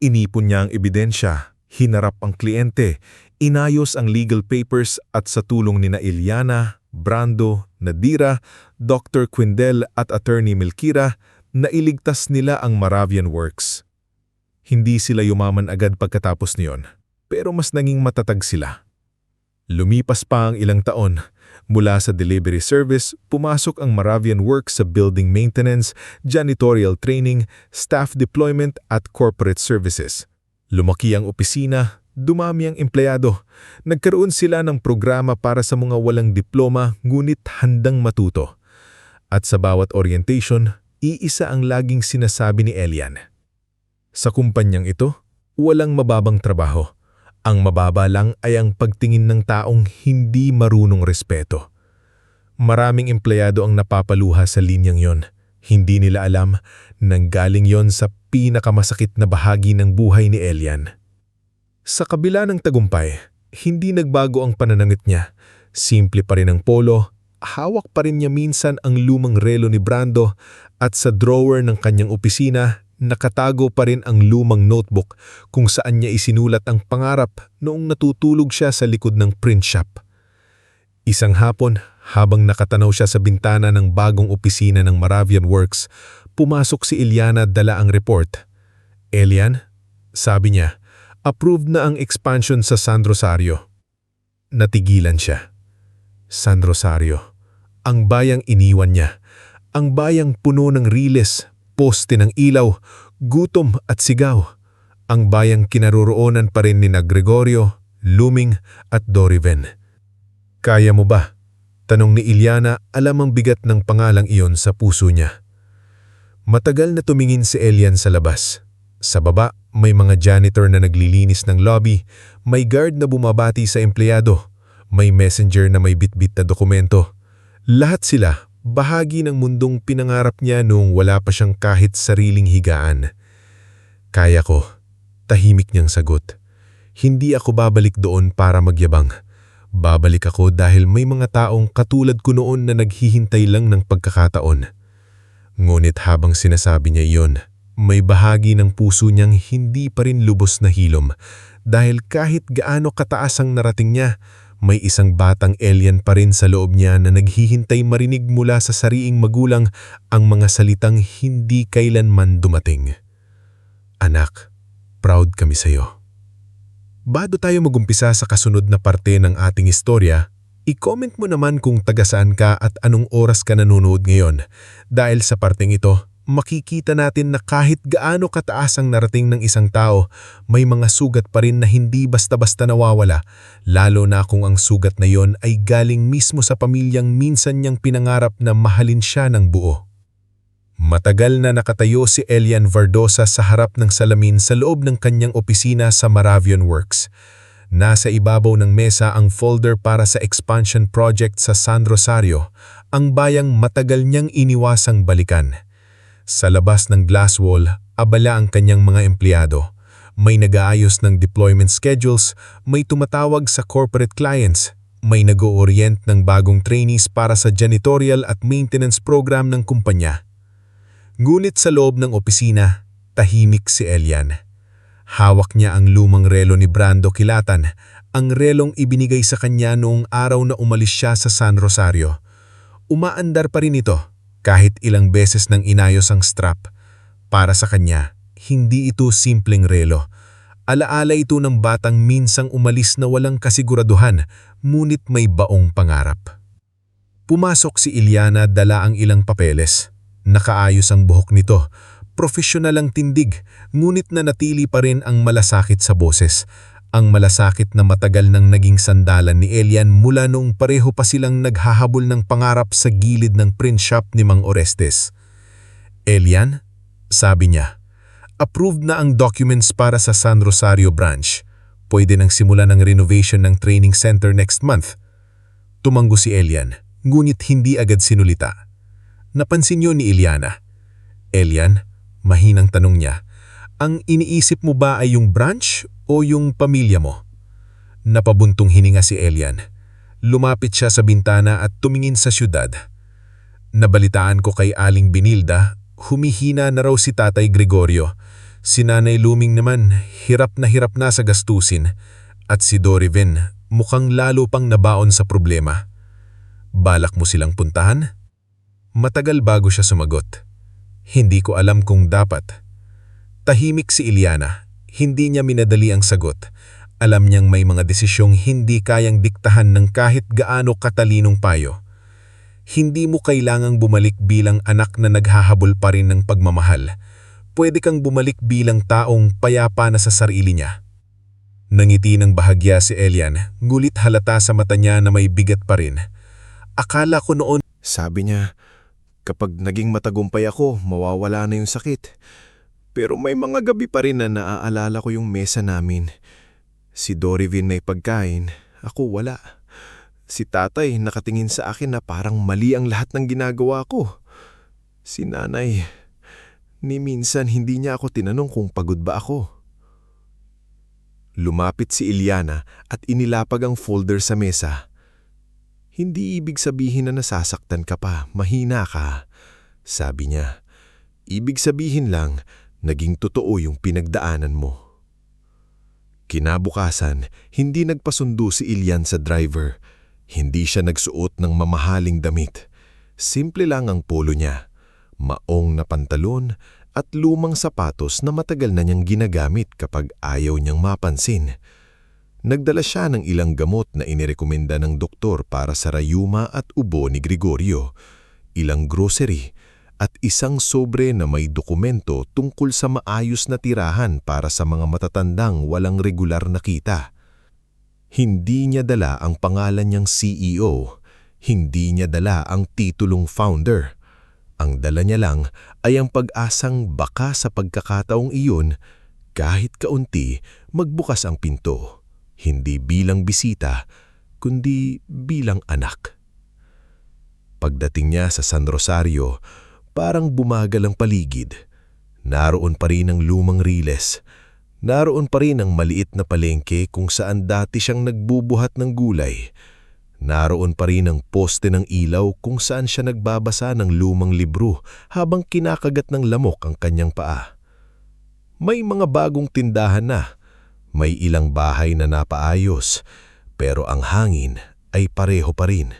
Inipon niya ang ebidensya, hinarap ang kliyente, inayos ang legal papers at sa tulong ni na Iliana, Brando, Nadira, Dr. Quindel at Attorney Milkira, nailigtas nila ang Moravian Works. Hindi sila yumaman agad pagkatapos niyon, pero mas naging matatag sila. Lumipas pa ang ilang taon. Mula sa delivery service, pumasok ang Moravian Works sa building maintenance, janitorial training, staff deployment at corporate services. Lumaki ang opisina, dumami ang empleyado. Nagkaroon sila ng programa para sa mga walang diploma ngunit handang matuto. At sa bawat orientation, iisa ang laging sinasabi ni Elian. Sa kumpanyang ito, walang mababang trabaho. Ang mababa lang ay ang pagtingin ng taong hindi marunong respeto. Maraming empleyado ang napapaluha sa linyang yon. Hindi nila alam nanggaling yon sa pinakamasakit na bahagi ng buhay ni Elian. Sa kabila ng tagumpay, hindi nagbago ang pananamit niya. Simple pa rin ang polo, hawak pa rin niya minsan ang lumang relo ni Brando at sa drawer ng kanyang opisina, nakatago pa rin ang lumang notebook kung saan niya isinulat ang pangarap noong natutulog siya sa likod ng print shop. Isang hapon, habang nakatanaw siya sa bintana ng bagong opisina ng Moravian Works, pumasok si Iliana dala ang report. Elian, sabi niya, approved na ang expansion sa San Rosario. Natigilan siya. San Rosario, ang bayang iniwan niya, ang bayang puno ng riles, poste ng ilaw, gutom at sigaw. Ang bayang kinaroroonan pa rin ni na Gregorio, Luming at Doriven. Kaya mo ba? Tanong ni Iliana, alam ang bigat ng pangalang iyon sa puso niya. Matagal na tumingin si Elian sa labas. Sa baba, may mga janitor na naglilinis ng lobby, may guard na bumabati sa empleyado, may messenger na may bitbit na dokumento. Lahat sila bahagi ng mundong pinangarap niya noong wala pa siyang kahit sariling higaan. Kaya ko, tahimik niyang sagot. Hindi ako babalik doon para magyabang. Babalik ako dahil may mga taong katulad ko noon na naghihintay lang ng pagkakataon. Ngunit habang sinasabi niya iyon, may bahagi ng puso niyang hindi pa rin lubos na hilom dahil kahit gaano kataas ang narating niya, may isang batang Elian pa rin sa loob niya na naghihintay marinig mula sa sariing magulang ang mga salitang hindi kailanman dumating. Anak, proud kami sa iyo. Bago tayo magumpisa sa kasunod na parte ng ating istorya, i-comment mo naman kung taga saan ka at anong oras ka nanonood ngayon. Dahil sa parteng ito, makikita natin na kahit gaano kataas ang narating ng isang tao, may mga sugat pa rin na hindi basta-basta nawawala, lalo na kung ang sugat na yon ay galing mismo sa pamilyang minsan niyang pinangarap na mahalin siya ng buo. Matagal na nakatayo si Elian Vardosa sa harap ng salamin sa loob ng kanyang opisina sa Moravian Works. Nasa ibabaw ng mesa ang folder para sa expansion project sa San Rosario, ang bayang matagal niyang iniwasang balikan. Sa labas ng glass wall, abala ang kanyang mga empleyado. May nag-aayos ng deployment schedules, may tumatawag sa corporate clients, may nag-o-orient ng bagong trainees para sa janitorial at maintenance program ng kumpanya. Ngunit sa loob ng opisina, tahimik si Elian. Hawak niya ang lumang relo ni Brando Kilatan, ang relong ibinigay sa kanya noong araw na umalis siya sa San Rosario. Umaandar pa rin ito, kahit ilang beses nang inayos ang strap. Para sa kanya, hindi ito simpleng relo. Alaala ito ng batang minsang umalis na walang kasiguraduhan, ngunit may baong pangarap. Pumasok si Iliana dala ang ilang papeles. Nakaayos ang buhok nito, profesional ang tindig, ngunit nanatili pa rin ang malasakit sa boses. Ang malasakit na matagal nang naging sandalan ni Elian mula noong pareho pa silang naghahabol ng pangarap sa gilid ng print shop ni Mang Orestes. Elian, sabi niya, approved na ang documents para sa San Rosario branch. Pwede nang simulan ang renovation ng training center next month. Tumanggo si Elian, ngunit hindi agad sinulita. Napansin niyo ni Iliana. Elian, mahinang tanong niya, ang iniisip mo ba ay yung branch o yung pamilya mo? Napabuntong hininga si Elian. Lumapit siya sa bintana at tumingin sa syudad. Nabalitaan ko kay Aling Binilda, humihina na raw si Tatay Gregorio. Si Nanay Luming naman, hirap na sa gastusin. At si Doriven, mukhang lalo pang nabaon sa problema. Balak mo silang puntahan? Matagal bago siya sumagot. Hindi ko alam kung dapat. Tahimik si Iliana. Hindi niya minadali ang sagot. Alam niyang may mga desisyong hindi kayang diktahan ng kahit gaano katalinong payo. Hindi mo kailangang bumalik bilang anak na naghahabol pa rin ng pagmamahal. Pwede kang bumalik bilang taong payapa na sa sarili niya. Nangiti ng bahagya si Elian, ngulit halata sa mata niya na may bigat pa rin. Akala ko noon, Sabi niya, kapag naging matagumpay ako, mawawala na yung sakit. Pero may mga gabi pa rin na naaalala ko yung mesa namin. Si Doriven may pagkain, ako wala. Si tatay nakatingin sa akin na parang mali ang lahat ng ginagawa ko. Si nanay, ni minsan hindi niya ako tinanong kung pagod ba ako. Lumapit si Iliana at inilapag ang folder sa mesa. Hindi ibig sabihin na nasasaktan ka pa, mahina ka, sabi niya. Ibig sabihin lang, naging totoo yung pinagdaanan mo. Kinabukasan, hindi nagpasundo si Ilian sa driver. Hindi siya nagsuot ng mamahaling damit. Simple lang ang polo niya, maong na pantalon at lumang sapatos na matagal na niyang ginagamit kapag ayaw niyang mapansin. Nagdala siya ng ilang gamot na inirekomenda ng doktor para sa rayuma at ubo ni Gregorio, ilang grocery at isang sobre na may dokumento tungkol sa maayos na tirahan para sa mga matatandang walang regular na kita. Hindi niya dala ang pangalan niyang CEO, hindi niya dala ang titulong founder. Ang dala niya lang ay ang pag-asang baka sa pagkakataong iyon, kahit kaunti, magbukas ang pinto. Hindi bilang bisita, kundi bilang anak. Pagdating niya sa San Rosario, parang bumagal ang paligid. Naroon pa rin ang lumang riles. Naroon pa rin ang maliit na palengke kung saan dati siyang nagbubuhat ng gulay. Naroon pa rin ang poste ng ilaw kung saan siya nagbabasa ng lumang libro habang kinakagat ng lamok ang kanyang paa. May mga bagong tindahan na. May ilang bahay na napaayos, pero ang hangin ay pareho pa rin.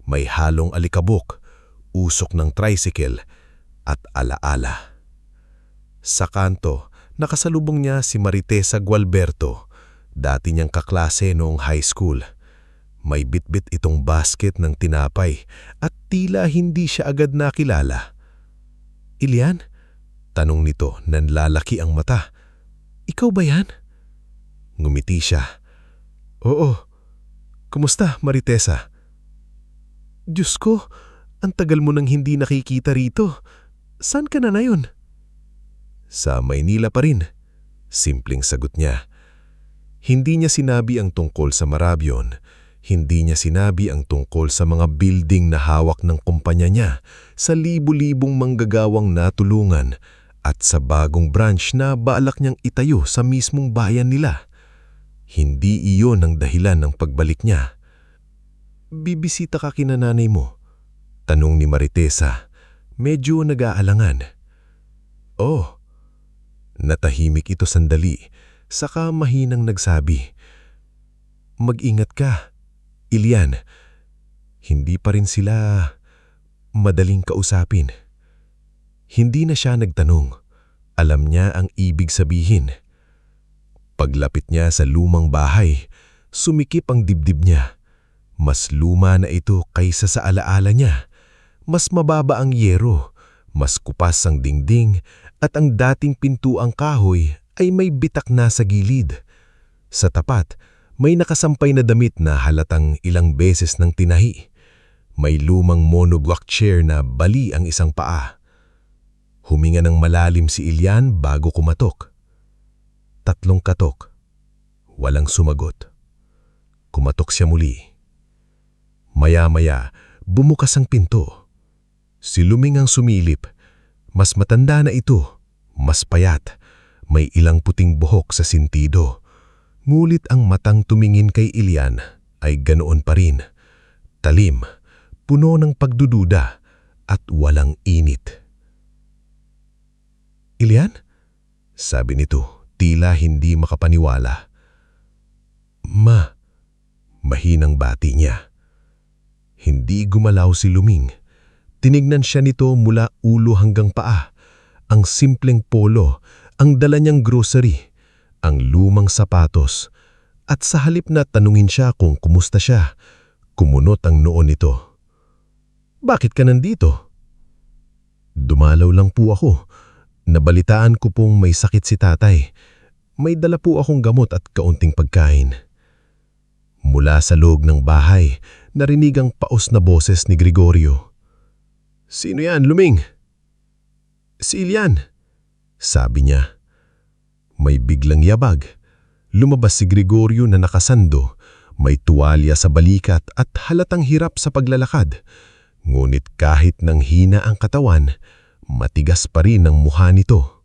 May halong alikabok, usok ng tricycle at alaala. Sa kanto, nakasalubong niya si Maritesa Gualberto, dati niyang kaklase noong high school. May bitbit itong basket ng tinapay at tila hindi siya agad nakilala. "Ilian?" Tanong nito, nanlalaki ang mata. "Ikaw ba yan?" Ngumiti siya. "Oo. Kumusta, Maritesa?" "Diyos ko, ang tagal mo nang hindi nakikita rito. Saan ka na ngayon?" "Sa Maynila pa rin," simpleng sagot niya. Hindi niya sinabi ang tungkol sa Marabion. Hindi niya sinabi ang tungkol sa mga building na hawak ng kumpanya niya, sa libu-libong manggagawang natulungan, at sa bagong branch na balak niyang itayo sa mismong bayan nila. Hindi iyon ang dahilan ng pagbalik niya. "Bibisita ka kina nanay mo?" tanong ni Maritesa, medyo nag-aalangan. "Oh." Natahimik ito sandali, saka mahinang nagsabi, "Mag-ingat ka, Ilian." Hindi pa rin sila madaling kausapin. Hindi na siya nagtanong. Alam niya ang ibig sabihin. Paglapit niya sa lumang bahay, sumikip ang dibdib niya. Mas luma na ito kaysa sa alaala niya. Mas mababa ang yero, mas kupas ang dingding, at ang dating pintuang kahoy ay may bitak na sa gilid. Sa tapat, may nakasampay na damit na halatang ilang beses ng tinahi. May lumang monoblock chair na bali ang isang paa. Huminga ng malalim si Ilian bago kumatok. 3 katok. Walang sumagot. Kumatok siya muli. Maya-maya, bumukas ang pinto. Si Luming ang sumilip. Mas matanda na ito, mas payat, may ilang puting buhok sa sintido. Ngulit ang matang tumingin kay Ilian ay ganoon pa rin. Talim, puno ng pagdududa, at walang init. "Ilian?" sabi nito, tila hindi makapaniwala. "Ma," mahinang bati niya. Hindi gumalaw si Luming. Tinignan siya nito mula ulo hanggang paa. Ang simpleng polo, ang dala niyang grocery, ang lumang sapatos. At sa halip na tanungin siya kung kumusta siya, kumunot ang noo nito. "Bakit ka nandito?" "Dumalaw lang po ako. Nabalitaan ko pong may sakit si tatay. May dala po akong gamot at kaunting pagkain." Mula sa loob ng bahay, narinig ang paos na boses ni Gregorio. "Sino yan, Luming?" "Si Ilian," sabi niya. May biglang yabag. Lumabas si Gregorio na nakasando, may tuwalya sa balikat at halatang hirap sa paglalakad. Ngunit kahit nang hina ang katawan, matigas pa rin ang mukha nito.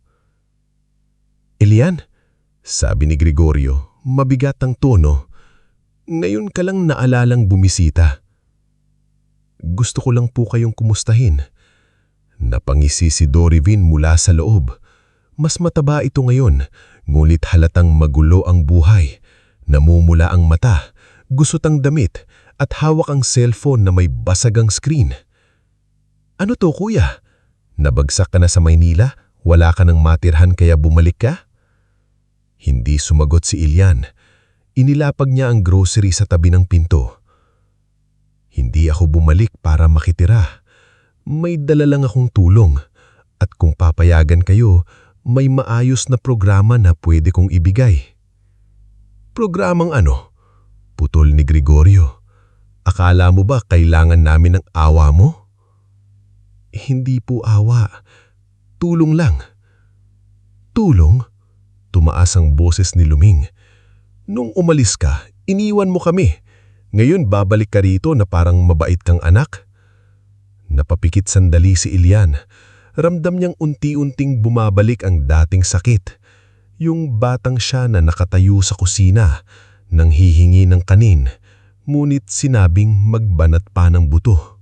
"Ilian," sabi ni Gregorio, mabigat ang tono. "Ngayon ka lang naalalang bumisita." "Gusto ko lang po kayong kumustahin." Napangisi si Dorivin mula sa loob. Mas mataba ito ngayon, ngunit halatang magulo ang buhay. Namumula ang mata, gusot ang damit, at hawak ang cellphone na may basagang screen. "Ano to, kuya? Nabagsak ka na sa Maynila? Wala ka nang matirhan kaya bumalik ka?" Hindi sumagot si Ilian. Inilapag niya ang grocery sa tabi ng pinto. "Hindi ako bumalik para makitira. May dala lang akong tulong. At kung papayagan kayo, may maayos na programa na pwede kong ibigay." "Programang ano?" putol ni Gregorio. "Akala mo ba kailangan namin ng awa mo?" "Hindi po awa. Tulong lang." "Tulong?" Tumaas ang boses ni Luming. "Nung umalis ka, iniwan mo kami. Ngayon babalik ka rito na parang mabait kang anak?" Napapikit sandali si Ilian. Ramdam niyang unti-unting bumabalik ang dating sakit. Yung batang siya na nakatayo sa kusina, nang hihingi ng kanin, ngunit sinabing magbanat pa ng buto.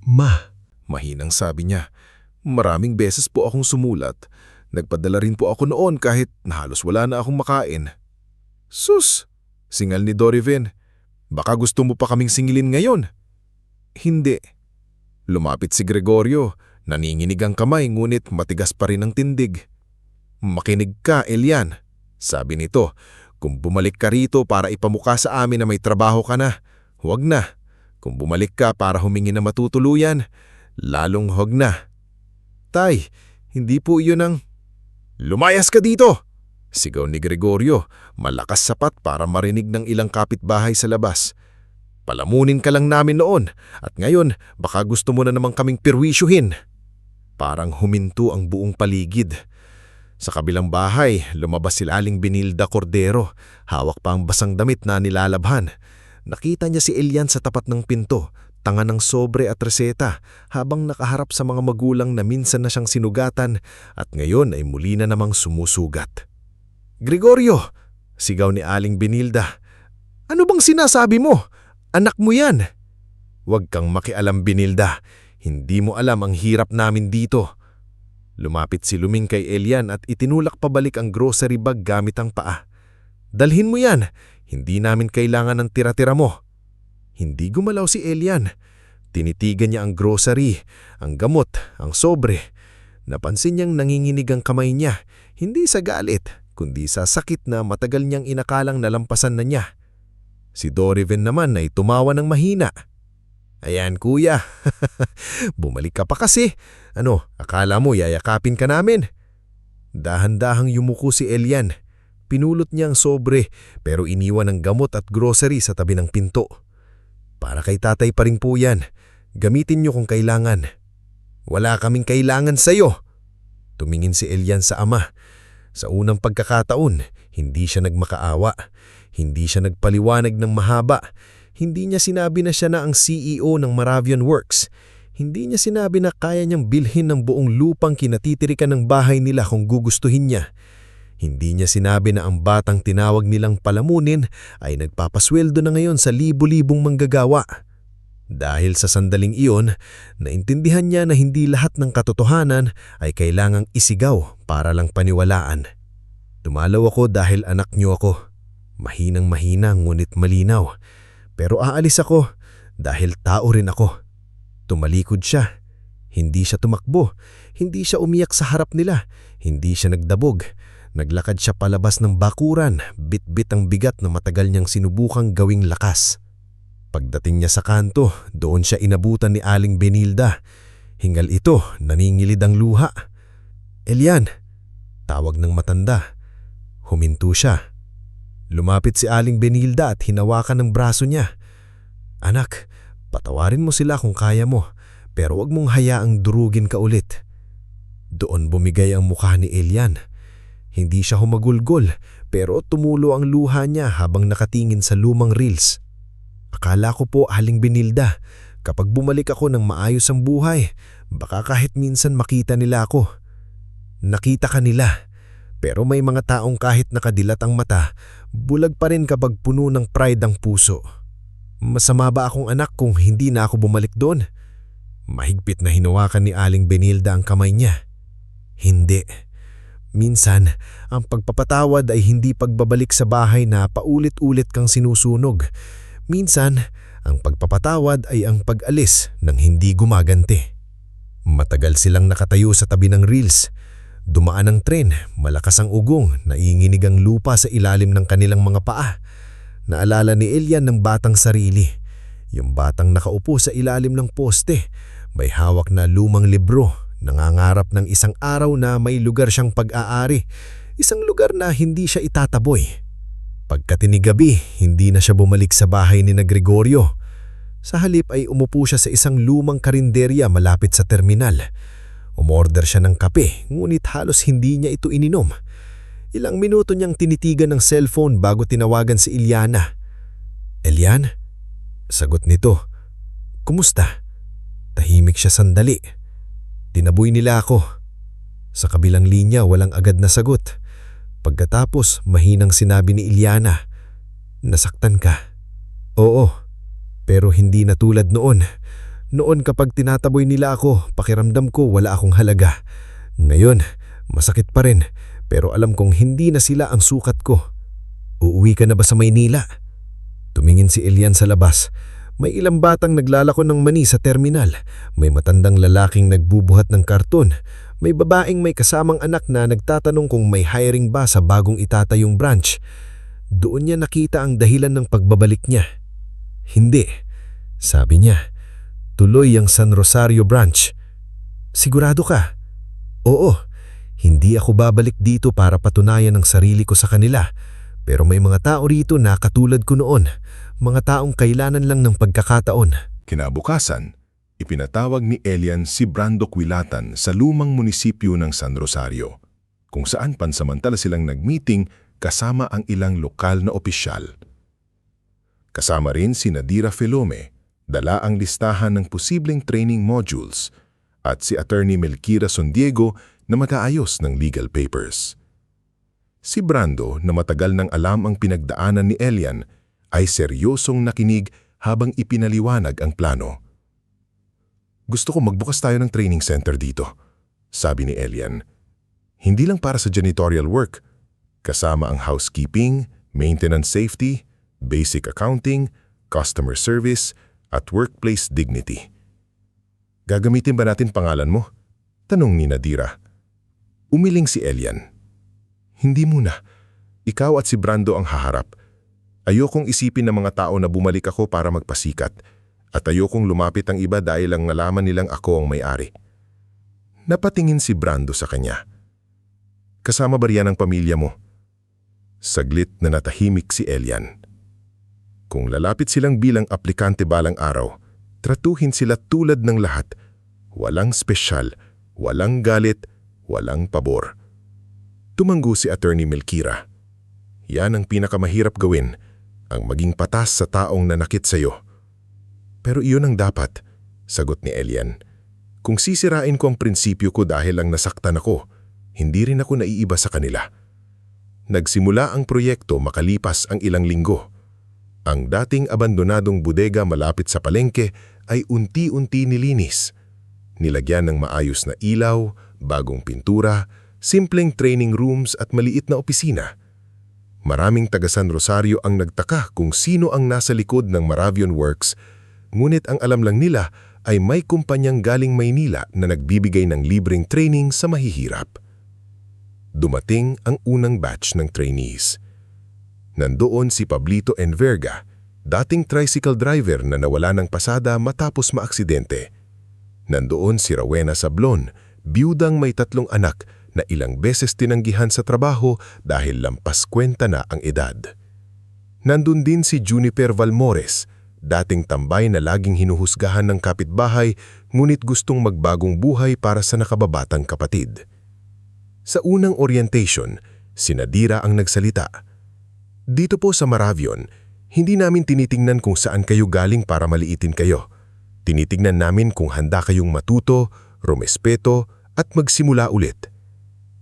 "Ma," Mahinang sabi niya, "Maraming beses po akong sumulat. Nagpadala rin po ako noon kahit na halos wala na akong makain." "Sus!" singal ni Dorivin. "Baka gusto mo pa kaming singilin ngayon?" "Hindi." Lumapit si Gregorio, naninginig ang kamay ngunit matigas pa rin ang tindig. "Makinig ka, Ilian," sabi nito. "Kung bumalik ka rito para ipamukha sa amin na may trabaho ka na, huwag na. Kung bumalik ka para humingi na matutuluyan, lalong huwag na." "Tay, hindi po yun ang—" "Lumayas ka dito!" sigaw ni Gregorio, malakas sapat para marinig ng ilang kapitbahay sa labas. "Palamunin ka lang namin noon at ngayon baka gusto mo na namang kaming pirwisyuhin." Parang huminto ang buong paligid. Sa kabilang bahay, lumabas si Aling Benilda Cordero, hawak pa ang basang damit na nilalabhan. Nakita niya si Ilian sa tapat ng pinto, tanga ng sobre at reseta, habang nakaharap sa mga magulang na minsan na siyang sinugatan at ngayon ay muli na namang sumusugat. "Gregorio!" sigaw ni Aling Benilda. "Ano bang sinasabi mo? Anak mo yan." "Huwag kang makialam, Benilda. Hindi mo alam ang hirap namin dito." Lumapit si Luming kay Ilian at itinulak pabalik ang grocery bag gamit ang paa. "Dalhin mo yan. Hindi namin kailangan ng tira-tira mo." Hindi gumalaw si Ilian. Tinitigan niya ang grocery, ang gamot, ang sobre. Napansin niyang nanginginig ang kamay niya, hindi sa galit, kundi sa sakit na matagal niyang inakalang nalampasan na niya. Si Dorivin naman ay tumawa ng mahina. "Ayan kuya, bumalik ka pa kasi. Ano, akala mo yayakapin ka namin?" Dahan-dahang yumuko si Ilian. Pinulot niya ang sobre pero iniwan ang gamot at grocery sa tabi ng pinto. "Para kay tatay pa rin po yan. Gamitin niyo kung kailangan." "Wala kaming kailangan sa'yo." Tumingin si Ilian sa ama. Sa unang pagkakataon, hindi siya nagmakaawa. Hindi siya nagpaliwanag ng mahaba. Hindi niya sinabi na siya na ang CEO ng Moravian Works. Hindi niya sinabi na kaya niyang bilhin ng buong lupang kinatitirikan ng bahay nila kung gugustuhin niya. Hindi niya sinabi na ang batang tinawag nilang palamunin ay nagpapasweldo na ngayon sa libo-libong manggagawa. Dahil sa sandaling iyon, naintindihan niya na hindi lahat ng katotohanan ay kailangang isigaw para lang paniwalaan. Dumalaw ako dahil anak niyo ako. Mahinang-mahina ngunit malinaw. Pero aalis ako dahil tao rin ako. Tumalikod siya. Hindi siya tumakbo. Hindi siya umiyak sa harap nila. Hindi siya nagdabog. Naglakad siya palabas ng bakuran, bit-bit ang bigat na matagal niyang sinubukang gawing lakas. Pagdating niya sa kanto, doon siya inabutan ni Aling Benilda. Hingal ito, naningilid ang luha. "Elian!" Tawag ng matanda. Huminto siya. Lumapit si Aling Benilda at hinawakan ng braso niya. "Anak, patawarin mo sila kung kaya mo, pero wag mong hayaang durugin ka ulit." Doon bumigay ang mukha ni Elian. Hindi siya humagulgol, pero tumulo ang luha niya habang nakatingin sa lumang reels. "Akala ko po, Aling Benilda, kapag bumalik ako ng maayos ang buhay, baka kahit minsan makita nila ako." "Nakita ka nila, pero may mga taong kahit nakadilat ang mata, bulag pa rin kapag puno ng pride ang puso. Masama ba akong anak kung hindi na ako bumalik doon?" Mahigpit na hinawakan ni Aling Benilda ang kamay niya. "Hindi. Minsan, ang pagpapatawad ay hindi pagbabalik sa bahay na paulit-ulit kang sinusunog. Minsan, ang pagpapatawad ay ang pag-alis ng hindi gumaganti." Matagal silang nakatayo sa tabi ng reels. Dumaan ang tren, malakas ang ugong, naiinginig ang lupa sa ilalim ng kanilang mga paa. Naalala ni Elian ng batang sarili. Yung batang nakaupo sa ilalim ng poste, may hawak na lumang libro, nangangarap ng isang araw na may lugar siyang pag-aari, isang lugar na hindi siya itataboy. Pagkatinig gabi, hindi na siya bumalik sa bahay ni na Gregorio. Sa halip ay umupo siya sa isang lumang karinderya malapit sa terminal. Umorder siya ng kape, ngunit halos hindi niya ito ininom. Ilang minuto niyang tinitigan ng cellphone bago tinawagan si Iliana. "Elian?" Sagot nito. "Kumusta?" Tahimik siya sandali. Tinaboy nila ako. Sa kabilang linya walang agad na sagot. Pagkatapos mahinang sinabi ni Iliana, "Nasaktan ka?" "Oo, pero hindi na tulad noon. Noon kapag tinataboy nila ako, pakiramdam ko wala akong halaga. Ngayon, masakit pa rin, pero alam kong hindi na sila ang sukat ko." "Uuwi ka na ba sa Maynila?" Tumingin si Elian sa labas. May ilang batang naglalako ng mani sa terminal. May matandang lalaking nagbubuhat ng karton. May babaeng may kasamang anak na nagtatanong kung may hiring ba sa bagong itatayong branch. Doon niya nakita ang dahilan ng pagbabalik niya. "Hindi," sabi niya. "Tuloy ang San Rosario branch." "Sigurado ka?" "Oo, hindi ako babalik dito para patunayan ang sarili ko sa kanila. Pero may mga tao rito na katulad ko noon, mga taong kailanan lang ng pagkakataon." Kinabukasan, ipinatawag ni Elian si Brando Quilatan sa lumang munisipyo ng San Rosario, kung saan pansamantala silang nag-meeting kasama ang ilang lokal na opisyal. Kasama rin si Nadira Felome, dala ang listahan ng posibleng training modules, at si Attorney Melquira Sondiego na mag-aayos ng legal papers. Si Brando, na matagal nang alam ang pinagdaanan ni Elian, ay seryosong nakinig habang ipinaliwanag ang plano. "Gusto ko magbukas tayo ng training center dito," sabi ni Elian. "Hindi lang para sa janitorial work, kasama ang housekeeping, maintenance safety, basic accounting, customer service, at workplace dignity." "Gagamitin ba natin pangalan mo?" tanong ni Nadira. Umiling si Elian. "Hindi muna. Ikaw at si Brando ang haharap. Ayokong isipin ng mga tao na bumalik ako para magpasikat, at ayokong lumapit ang iba dahil lang nalaman nilang ako ang may-ari." Napatingin si Brando sa kanya. "Kasama ba riyan ang pamilya mo?" Saglit na natahimik si Elian. Kung lalapit silang bilang aplikante balang araw, tratuhin sila tulad ng lahat. Walang spesyal, walang galit, walang pabor. Tumanggo si Attorney Melquira. "Yan ang pinakamahirap gawin, ang maging patas sa taong nanakit sa'yo." "Pero iyon ang dapat," sagot ni Elian. "Kung sisirain ko ang prinsipyo ko dahil lang nasaktan ako, hindi rin ako naiiba sa kanila." Nagsimula ang proyekto makalipas ang ilang linggo. Ang dating abandonadong bodega malapit sa palengke ay unti-unti nilinis. Nilagyan ng maayos na ilaw, bagong pintura, simpleng training rooms at maliit na opisina. Maraming taga San Rosario ang nagtaka kung sino ang nasa likod ng Maravion Works, ngunit ang alam lang nila ay may kumpanyang galing Maynila na nagbibigay ng libreng training sa mahihirap. Dumating ang unang batch ng trainees. Nandoon si Pablito Enverga, dating tricycle driver na nawala ng pasada matapos maaksidente. Nandoon si Rowena Sablon, biyudang may 3 anak na ilang beses tinanggihan sa trabaho dahil lampas kwenta na ang edad. Nandun din si Juniper Valmores, dating tambay na laging hinuhusgahan ng kapitbahay ngunit gustong magbagong buhay para sa nakababatang kapatid. Sa unang orientation, si Nadira ang nagsalita. Dito po sa Maravion, hindi namin tinitingnan kung saan kayo galing para maliitin kayo. Tinitingnan namin kung handa kayong matuto, rumespeto at magsimula ulit.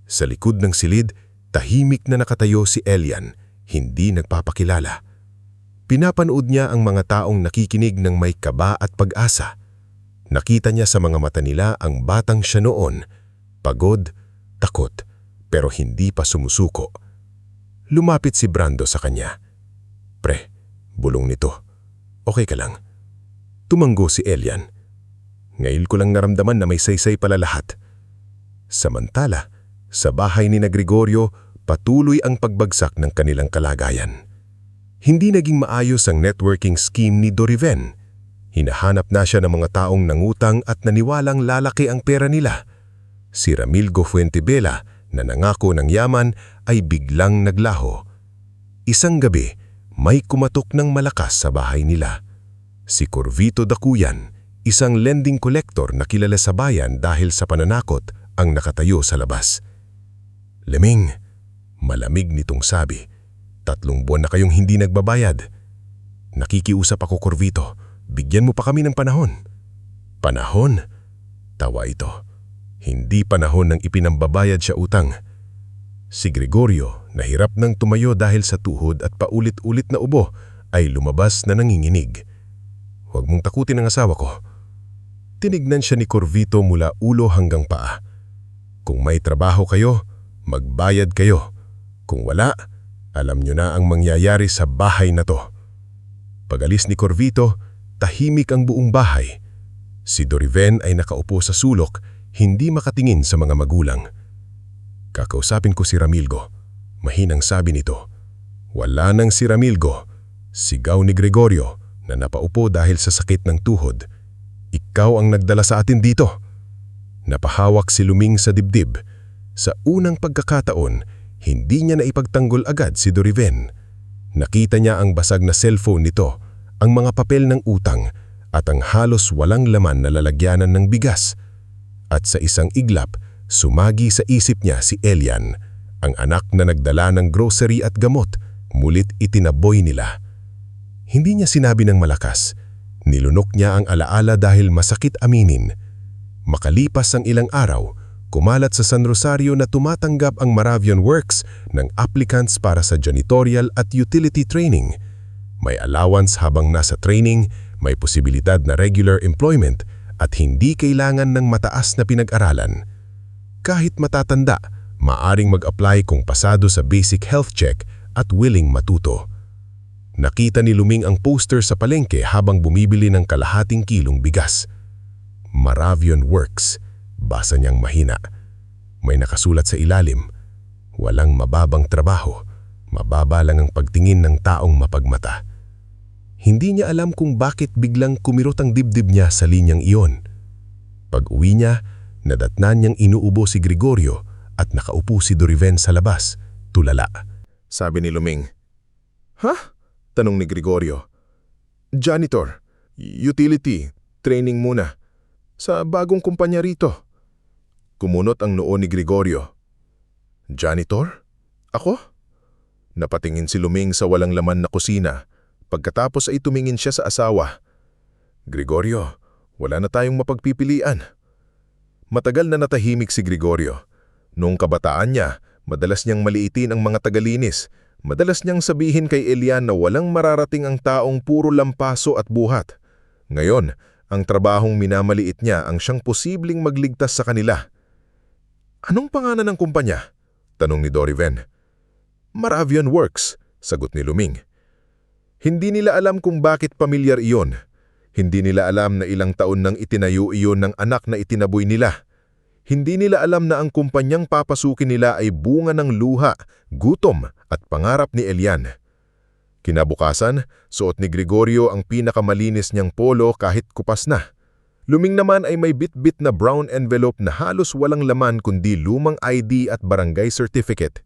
Sa likod ng silid, tahimik na nakatayo si Elian, hindi nagpapakilala. Pinapanood niya ang mga taong nakikinig ng may kaba at pag-asa. Nakita niya sa mga mata nila ang batang siya noon, pagod, takot, pero hindi pa sumusuko. Lumapit si Brando sa kanya. Pre, bulong nito. Okay ka lang. Tumanggo si Elian. Ngayon ko lang naramdaman na may saysay pala lahat. Samantala, sa bahay ni na Gregorio, patuloy ang pagbagsak ng kanilang kalagayan. Hindi naging maayos ang networking scheme ni Doriven. Hinahanap na siya ng mga taong nangutang at naniwalang lalaki ang pera nila. Si Ramilgo Fuentebela, na nangako ng yaman, ay biglang naglaho. Isang gabi, may kumatok ng malakas sa bahay nila. Si Corvito Dacuyan, isang lending collector na kilala sa bayan dahil sa pananakot, ang nakatayo sa labas. Leming, malamig nitong sabi. 3 buwan na kayong hindi nagbabayad. Nakikiusap ako, Corvito. Bigyan mo pa kami ng panahon. Panahon? Tawa ito. Hindi panahon ng ipinambabayad siya utang. Si Gregorio, na hirap nang tumayo dahil sa tuhod at paulit-ulit na ubo, ay lumabas na nanginginig. Huwag mong takutin ang asawa ko. Tinignan siya ni Corvito mula ulo hanggang paa. Kung may trabaho kayo, magbayad kayo. Kung wala, alam nyo na ang mangyayari sa bahay na to. Pag-alis ni Corvito, tahimik ang buong bahay. Si Doriven ay nakaupo sa sulok, hindi makatingin sa mga magulang. Kakausapin ko si Ramilgo. Mahinang sabi nito. Wala nang si Ramilgo. Sigaw ni Gregorio na napaupo dahil sa sakit ng tuhod. Ikaw ang nagdala sa atin dito. Napahawak si Luming sa dibdib. Sa unang pagkakataon, hindi niya naipagtanggol agad si Doriven. Nakita niya ang basag na cellphone nito, ang mga papel ng utang, at ang halos walang laman na lalagyanan ng bigas. At sa isang iglap, sumagi sa isip niya si Elian, ang anak na nagdala ng grocery at gamot, mulit itinaboy nila. Hindi niya sinabi ng malakas. Nilunok niya ang alaala dahil masakit aminin. Makalipas ang ilang araw, kumalat sa San Rosario na tumatanggap ang Maravion Works ng applicants para sa janitorial at utility training. May allowance habang nasa training, may posibilidad na regular employment at hindi kailangan ng mataas na pinag-aralan. Kahit matatanda, maaring mag-apply kung pasado sa basic health check at willing matuto. Nakita ni Luming ang poster sa palengke habang bumibili ng kalahating kilong bigas. Maravion Works. Basa niyang mahina. May nakasulat sa ilalim. Walang mababang trabaho. Mababa lang ang pagtingin ng taong mapagmata. Hindi niya alam kung bakit biglang kumirot ang dibdib niya sa linyang iyon. Pag-uwi niya, nadatnan niyang inuubo si Gregorio at nakaupo si Doriven sa labas, tulala. Sabi ni Luming. Ha? Tanong ni Gregorio. Janitor, utility, training muna. Sa bagong kumpanya rito. Kumunot ang noo ni Gregorio. Janitor? Ako? Napatingin si Luming sa walang laman na kusina. Pagkatapos ay tumingin siya sa asawa. Gregorio, wala na tayong mapagpipilian. Matagal na natahimik si Gregorio. Noong kabataan niya, madalas niyang maliitin ang mga tagalinis. Madalas niyang sabihin kay Elian na walang mararating ang taong puro lampaso at buhat. Ngayon, Ang trabahong minamaliit niya ang siyang posibleng magligtas sa kanila. Anong pangalan ng kumpanya? Tanong ni Doriven. Maravion Works, sagot ni Luming. Hindi nila alam kung bakit pamilyar iyon. Hindi nila alam na ilang taon nang itinayo iyon ng anak na itinaboy nila. Hindi nila alam na ang kumpanyang papasukin nila ay bunga ng luha, gutom at pangarap ni Elian. Kinabukasan, suot ni Gregorio ang pinakamalinis niyang polo kahit kupas na. Luming naman ay may bit-bit na brown envelope na halos walang laman kundi lumang ID at barangay certificate.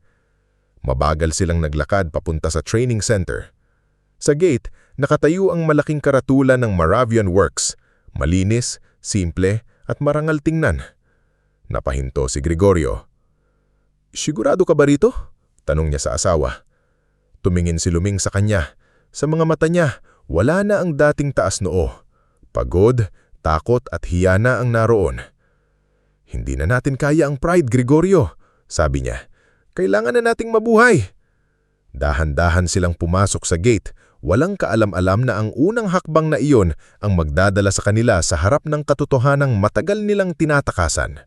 Mabagal silang naglakad papunta sa training center. Sa gate, nakatayo ang malaking karatula ng Maravion Works. Malinis, simple at marangal tingnan. Napahinto si Gregorio. "Sigurado ka ba rito?" tanong niya sa asawa. Tumingin si Luming sa kanya. Sa mga mata niya, wala na ang dating taas noo. Pagod, takot at hiya na ang naroon. "Hindi na natin kaya ang pride, Gregorio," sabi niya. "Kailangan na nating mabuhay." Dahan-dahan silang pumasok sa gate, walang kaalam-alam na ang unang hakbang na iyon ang magdadala sa kanila sa harap ng katotohanang matagal nilang tinatakasan.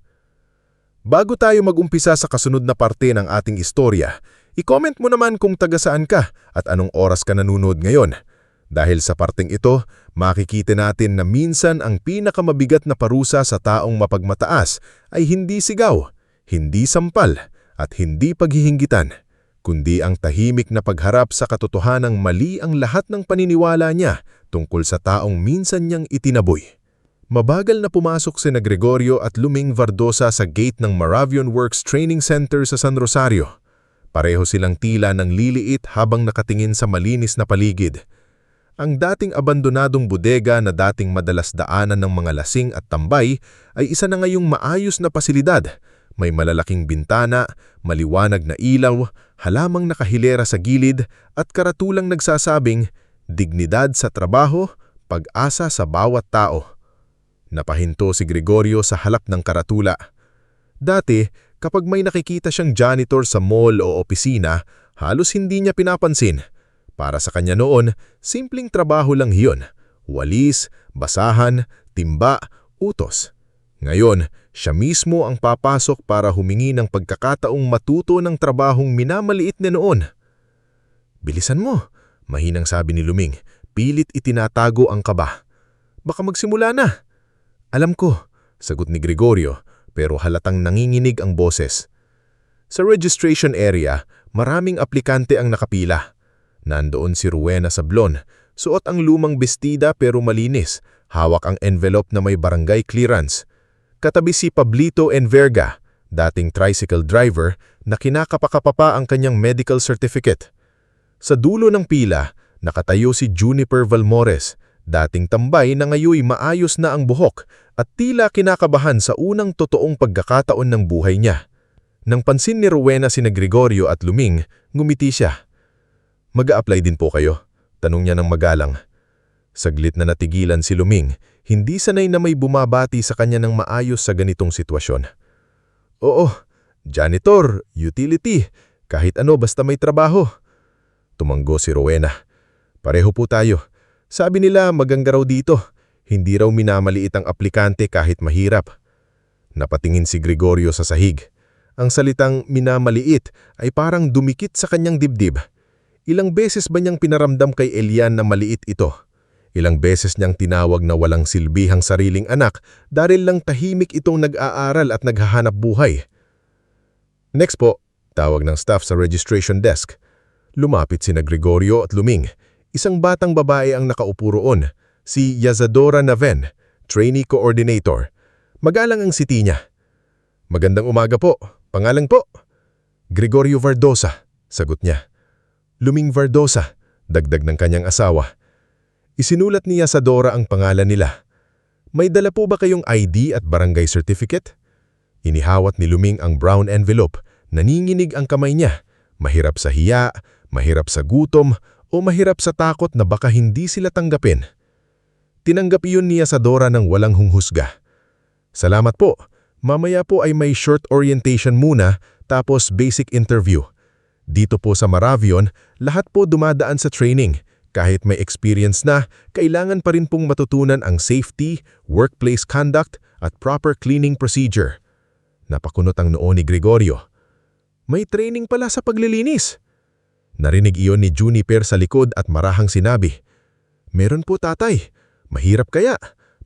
Bago tayo mag-umpisa sa kasunod na parte ng ating istorya, i-comment mo naman kung taga saan ka at anong oras ka nanonood ngayon. Dahil sa parteng ito, makikita natin na minsan ang pinakamabigat na parusa sa taong mapagmataas ay hindi sigaw, hindi sampal at hindi paghihinggitan, kundi ang tahimik na pagharap sa katotohanang mali ang lahat ng paniniwala niya tungkol sa taong minsan niyang itinaboy. Mabagal na pumasok sina Gregorio at Luming Vardosa sa gate ng Maravion Works Training Center sa San Rosario. Pareho silang tila ng liliit habang nakatingin sa malinis na paligid. Ang dating abandonadong bodega na dating madalas daanan ng mga lasing at tambay ay isa na ngayong maayos na pasilidad. May malalaking bintana, maliwanag na ilaw, halamang nakahilera sa gilid at karatulang nagsasabing, "Dignidad sa trabaho, pag-asa sa bawat tao." Napahinto si Gregorio sa halap ng karatula. Dati, kapag may nakikita siyang janitor sa mall o opisina, halos hindi niya pinapansin. Para sa kanya noon, simpleng trabaho lang iyon. Walis, basahan, timba, utos. Ngayon, siya mismo ang papasok para humingi ng pagkakataong matuto ng trabahong minamaliit na noon. "Bilisan mo," mahinang sabi ni Luming. Pilit itinatago ang kaba. "Baka magsimula na." "Alam ko," sagot ni Gregorio, pero halatang nanginginig ang boses. Sa registration area, maraming aplikante ang nakapila. Nandoon si Rowena Sablon, suot ang lumang bestida pero malinis, hawak ang envelope na may barangay clearance. Katabi si Pablito Enverga, dating tricycle driver, na kinakapakapapa ang kanyang medical certificate. Sa dulo ng pila, nakatayo si Juniper Valmores, dating tambay na ngayoy maayos na ang buhok at tila kinakabahan sa unang totoong pagkakataon ng buhay niya. Nang pansin ni Rowena sina Gregorio at Luming, ngumiti siya. "Mag-a-apply din po kayo?" tanong niya ng magalang. Saglit na natigilan si Luming, hindi sanay na may bumabati sa kanya ng maayos sa ganitong sitwasyon. "Oo, janitor, utility, kahit ano basta may trabaho." Tumanggo si Rowena. "Pareho po tayo. Sabi nila maganda raw dito, hindi raw minamaliit ang aplikante kahit mahirap." Napatingin si Gregorio sa sahig. Ang salitang minamaliit ay parang dumikit sa kanyang dibdib. Ilang beses ba niyang pinaramdam kay Elian na maliit ito? Ilang beses niyang tinawag na walang silbihang sariling anak dahil lang tahimik itong nag-aaral at naghahanap buhay. "Next po," tawag ng staff sa registration desk. Lumapit sina Gregorio at Luming. Isang batang babae ang nakaupo roon, si Yazadora Naven, trainee coordinator. Magalang ang siti niya. "Magandang umaga po. Pangalan po?" "Gregorio Vardosa," sagot niya. "Luming Vardosa," dagdag ng kanyang asawa. Isinulat ni Yazadora ang pangalan nila. "May dala po ba kayong ID at barangay certificate?" Inihawat ni Luming ang brown envelope. Naninginig ang kamay niya. Mahirap sa hiya, mahirap sa gutom, o mahirap sa takot na baka hindi sila tanggapin. Tinanggap iyon ni Yazadora ng walang hunghusga. "Salamat po. Mamaya po ay may short orientation muna, tapos basic interview. Dito po sa Maravion, lahat po dumadaan sa training, Kahit may experience na, kailangan pa rin pong matutunan ang safety, workplace conduct at proper cleaning procedure. Napakunot ang noo ni Gregorio. May training pala sa paglilinis. Narinig iyon ni Juniper sa likod at marahang sinabi, "Meron po tatay, mahirap kaya?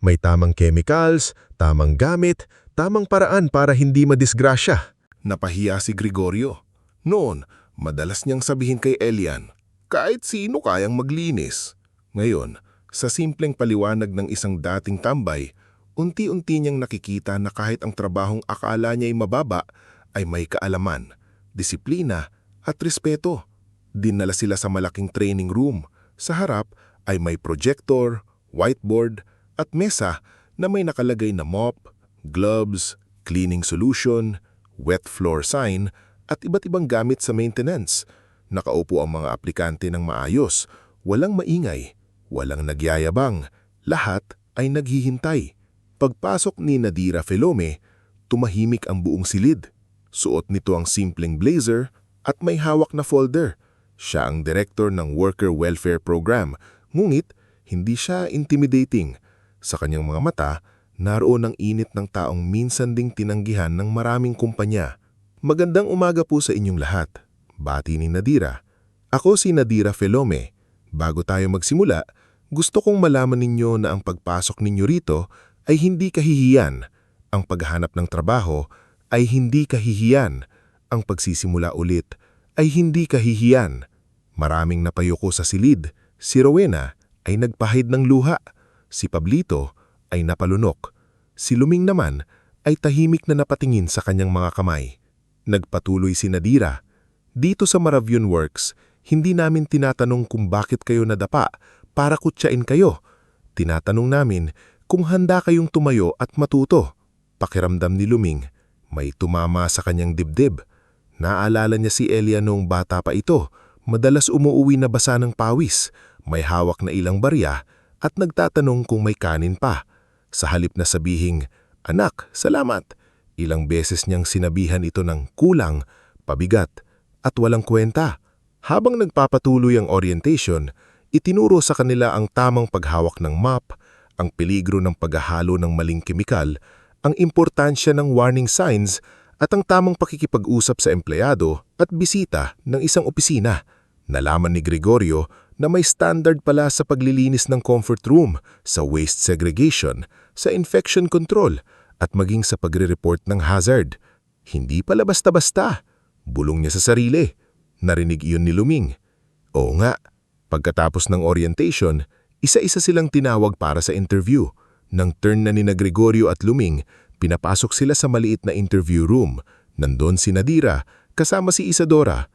May tamang chemicals, tamang gamit, tamang paraan para hindi madisgrasya." Napahiya si Gregorio. Noon, madalas niyang sabihin kay Elian, kahit sino kayang maglinis. Ngayon, sa simpleng paliwanag ng isang dating tambay, unti-unti niyang nakikita na kahit ang trabahong akala niya'y mababa ay may kaalaman, disiplina at respeto. Dinala sila sa malaking training room. Sa harap ay may projector, whiteboard at mesa na may nakalagay na mop, gloves, cleaning solution, wet floor sign at iba't ibang gamit sa maintenance. Nakaupo ang mga aplikante ng maayos, walang maingay, walang nagyayabang, lahat ay naghihintay. Pagpasok ni Nadira Felome, tumahimik ang buong silid. Suot nito ang simpleng blazer at may hawak na folder. Siya ang director ng Worker Welfare Program, ngunit hindi siya intimidating. Sa kanyang mga mata, naroon ang init ng taong minsan ding tinanggihan ng maraming kumpanya. "Magandang umaga po sa inyong lahat," bati ni Nadira. "Ako si Nadira Felome. Bago tayo magsimula, gusto kong malaman ninyo na ang pagpasok ninyo rito ay hindi kahihiyan. Ang paghahanap ng trabaho ay hindi kahihiyan. Ang pagsisimula ulit ay hindi kahihiyan." Maraming napayuko sa silid. Si Rowena ay nagpahid ng luha. Si Pablito ay napalunok. Si Luming naman ay tahimik na napatingin sa kanyang mga kamay. Nagpatuloy si Nadira, "Dito sa Maravion Works, hindi namin tinatanong kung bakit kayo nadapa para kutsain kayo. Tinatanong namin kung handa kayong tumayo at matuto." Pakiramdam ni Luming, may tumama sa kanyang dibdib. Naalala niya si Elia noong bata pa ito, madalas umuuwi na basa ng pawis, may hawak na ilang barya at nagtatanong kung may kanin pa. Sa halip na sabihing, "Anak, salamat," ilang beses niyang sinabihan ito ng kulang, pabigat at walang kwenta. Habang nagpapatuloy ang orientation, itinuro sa kanila ang tamang paghawak ng mop, ang peligro ng paghahalo ng maling kemikal, ang importansya ng warning signs at ang tamang pakikipag-usap sa empleyado at bisita ng isang opisina. Nalaman ni Gregorio na may standard pala sa paglilinis ng comfort room, sa waste segregation, sa infection control at maging sa pagre-report ng hazard. Hindi pala basta-basta. Bulong niya sa sarili. Narinig iyon ni Luming. Oo nga, pagkatapos ng orientation, isa-isa silang tinawag para sa interview. Nang turn na ni Gregorio at Luming, pinapasok sila sa maliit na interview room. Nandun si Nadira, kasama si Isadora.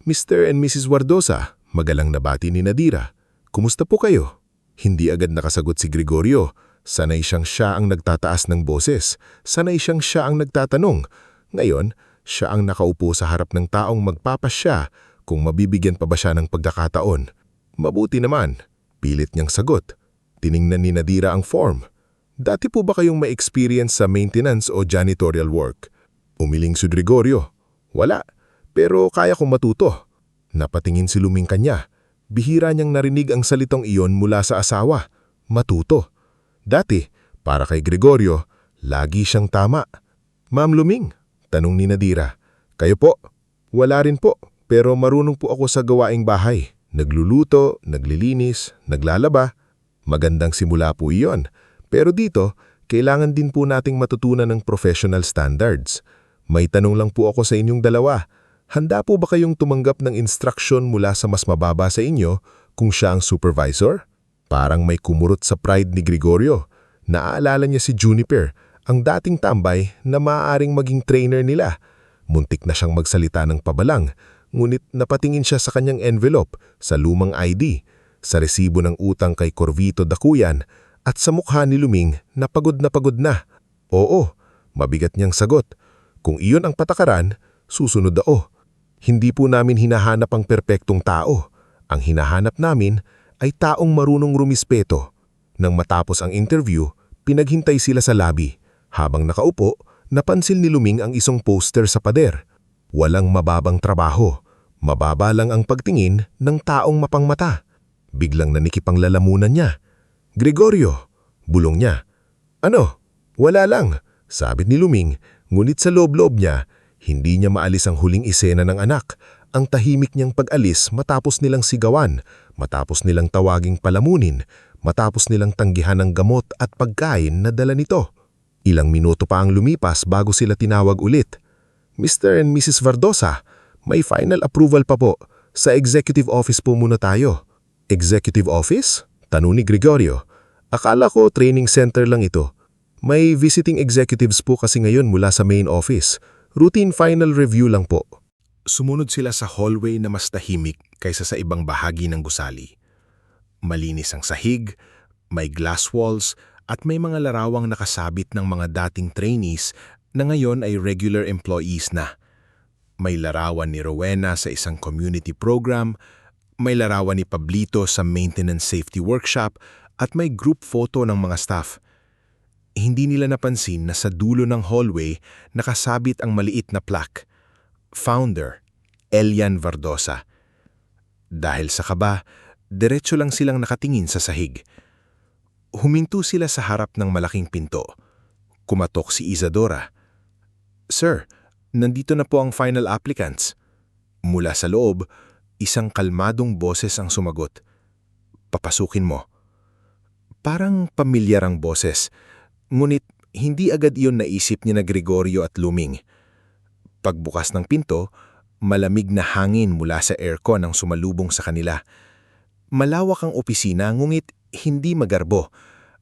"Mr. and Mrs. Wardosa," magalang nabati ni Nadira. "Kumusta po kayo?" Hindi agad nakasagot si Gregorio. Sanay siya ang nagtataas ng boses. Sanay siya ang nagtatanong. Ngayon, siya ang nakaupo sa harap ng taong magpapasya kung mabibigyan pa ba siya ng pagkakataon. "Mabuti naman," pilit niyang sagot. Tiningnan ni Nadira ang form. "Dati po ba kayong may experience sa maintenance o janitorial work?" Umiling si Gregorio. "Wala, pero kaya kong matuto." Napatingin si Luming kanya. Bihira niyang narinig ang salitong iyon mula sa asawa. Matuto. Dati, para kay Gregorio, lagi siyang tama. "Ma'am Luming," tanong ni Nadira, "kayo po?" "Wala rin po, pero marunong po ako sa gawaing bahay. Nagluluto, naglilinis, naglalaba." Magandang simula po iyon. Pero dito, kailangan din po nating matutunan ng professional standards. May tanong lang po ako sa inyong dalawa. Handa po ba kayong tumanggap ng instruction mula sa mas mababa sa inyo kung siya ang supervisor? Parang may kumurot sa pride ni Gregorio. Naaalala niya si Juniper, ang dating tambay na maaaring maging trainer nila. Muntik na siyang magsalita ng pabalang, ngunit napatingin siya sa kanyang envelope, sa lumang ID, sa resibo ng utang kay Corvito Dakuyan, at sa mukha ni Luming na pagod na pagod na. "Oo," mabigat niyang sagot. "Kung iyon ang patakaran, susunod ako. Hindi po namin hinahanap ang perpektong tao. Ang hinahanap namin ay taong marunong rumispeto." Nang matapos ang interview, pinaghintay sila sa lobby. Habang nakaupo, napansin ni Luming ang isang poster sa pader. Walang mababang trabaho. Mababa lang ang pagtingin ng taong mapangmata. Biglang nanikip ang lalamunan niya. "Gregorio!" Bulong niya. "Ano? Wala lang," sabi ni Luming, ngunit sa loob-loob niya, hindi niya maalis ang huling isena ng anak, ang tahimik niyang pag-alis matapos nilang sigawan, matapos nilang tawaging palamunin, matapos nilang tanggihan ng gamot at pagkain na dala nito. Ilang minuto pa ang lumipas bago sila tinawag ulit. "Mr. and Mrs. Vardosa, may final approval pa po. Sa executive office po muna tayo." "Executive office?" tanong ni Gregorio. "Akala ko training center lang ito. May visiting executives po kasi ngayon mula sa main office. Routine final review lang po." Sumunod sila sa hallway na mas tahimik kaysa sa ibang bahagi ng gusali. Malinis ang sahig, may glass walls, at may mga larawang nakasabit ng mga dating trainees na ngayon ay regular employees na. May larawan ni Rowena sa isang community program, may larawan ni Pablito sa maintenance safety workshop, at may group photo ng mga staff. Hindi nila napansin na sa dulo ng hallway nakasabit ang maliit na plaque. Founder, Elian Vardosa. Dahil sa kaba, diretso lang silang nakatingin sa sahig. Huminto sila sa harap ng malaking pinto. Kumatok si Isadora. "Sir, nandito na po ang final applicants." Mula sa loob, isang kalmadong boses ang sumagot. "Papasukin mo." Parang pamilyar ang boses, ngunit hindi agad iyon naisip ni na Gregorio at Luming. Pagbukas ng pinto, malamig na hangin mula sa aircon ang sumalubong sa kanila. Malawak ang opisina ngunit hindi magarbo.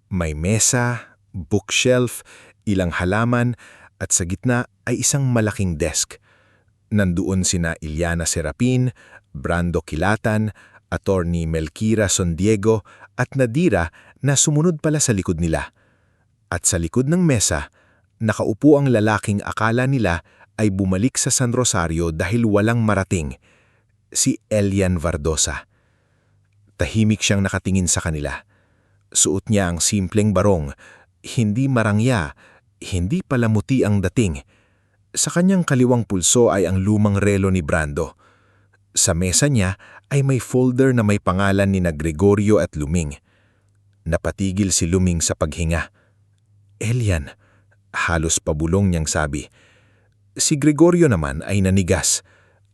May mesa, bookshelf, ilang halaman, at sa gitna ay isang malaking desk. Nandoon sina Iliana Serapin, Brando Kilatan, Attorney Melkira Sondiego at Nadira na sumunod pala sa likod nila. At sa likod ng mesa, nakaupo ang lalaking akala nila ay bumalik sa San Rosario dahil walang marating, si Elian Vardosa. Tahimik siyang nakatingin sa kanila. Suot niya ang simpleng barong, hindi marangya, hindi palamuti ang dating. Sa kanyang kaliwang pulso ay ang lumang relo ni Brando. Sa mesa niya ay may folder na may pangalan ni na Gregorio at Luming. Napatigil si Luming sa paghinga. "Elian," halos pabulong niyang sabi. Si Gregorio naman ay nanigas.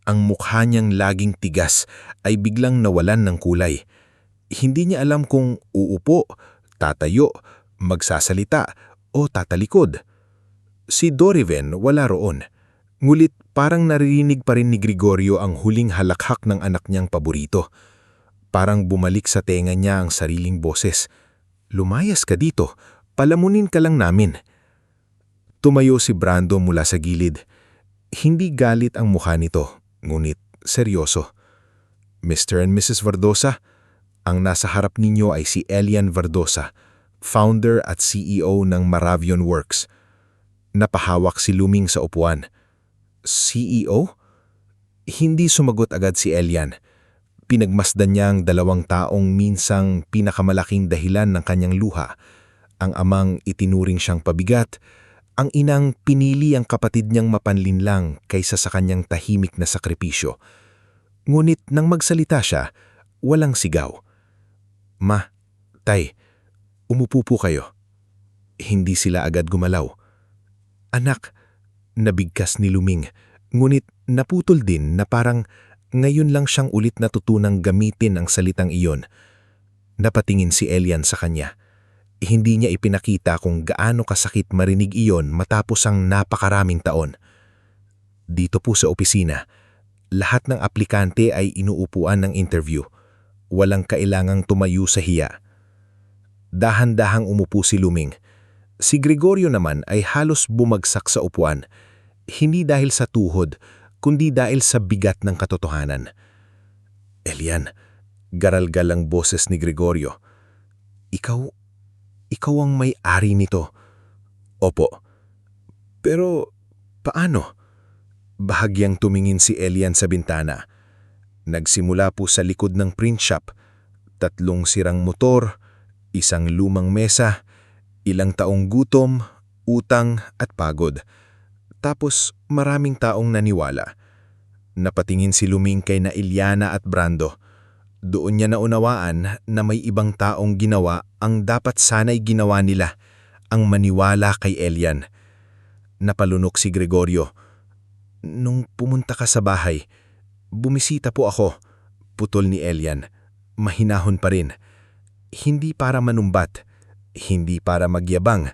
Ang mukha niyang laging tigas ay biglang nawalan ng kulay. Hindi niya alam kung uupo, tatayo, magsasalita o tatalikod. Si Doriven wala roon. Ngulit parang naririnig pa rin ni Gregorio ang huling halakhak ng anak niyang paborito. Parang bumalik sa tenga niya ang sariling boses. "Lumayas ka dito, palamunin ka lang namin." Tumayo si Brando mula sa gilid. Hindi galit ang mukha nito, ngunit seryoso. "Mr. and Mrs. Vardosa, ang nasa harap ninyo ay si Elian Vardosa, founder at CEO ng Maravion Works." Napahawak si Luming sa upuan. "CEO?" Hindi sumagot agad si Elian. Pinagmasdan niya ang dalawang taong minsang pinakamalaking dahilan ng kanyang luha. Ang amang itinuring siyang pabigat, ang inang pinili ang kapatid niyang mapanlinlang kaysa sa kanyang tahimik na sakripisyo. Ngunit nang magsalita siya, walang sigaw. "Ma, Tay, umupo po kayo." Hindi sila agad gumalaw. "Anak," nabigkas ni Luming, ngunit naputol din na parang ngayon lang siyang ulit natutunang gamitin ang salitang iyon. Napatingin si Elian sa kanya. Hindi niya ipinakita kung gaano kasakit marinig iyon matapos ang napakaraming taon. Dito po sa opisina, lahat ng aplikante ay inuupuan ng interview. Walang kailangang tumayo sa hiya. Dahan-dahang umupo si Luming. Si Gregorio naman ay halos bumagsak sa upuan, hindi dahil sa tuhod, kundi dahil sa bigat ng katotohanan. "Elian," garalgal ang boses ni Gregorio. Ikaw ang may-ari nito." "Opo." "Pero paano?" Bahagyang tumingin si Elian sa bintana. Nagsimula po sa likod ng print shop. 3 sirang motor, isang lumang mesa, ilang taong gutom, utang at pagod. Tapos maraming taong naniwala. Napatingin si Luming kay na Iliana at Brando. Doon niya naunawaan na may ibang taong ginawa ang dapat sana'y ginawa nila, ang maniwala kay Elian. Napalunok si Gregorio. Nung pumunta ka sa bahay, bumisita po ako, putol ni Elian. Mahinahon pa rin. Hindi para manumbat, hindi para magyabang.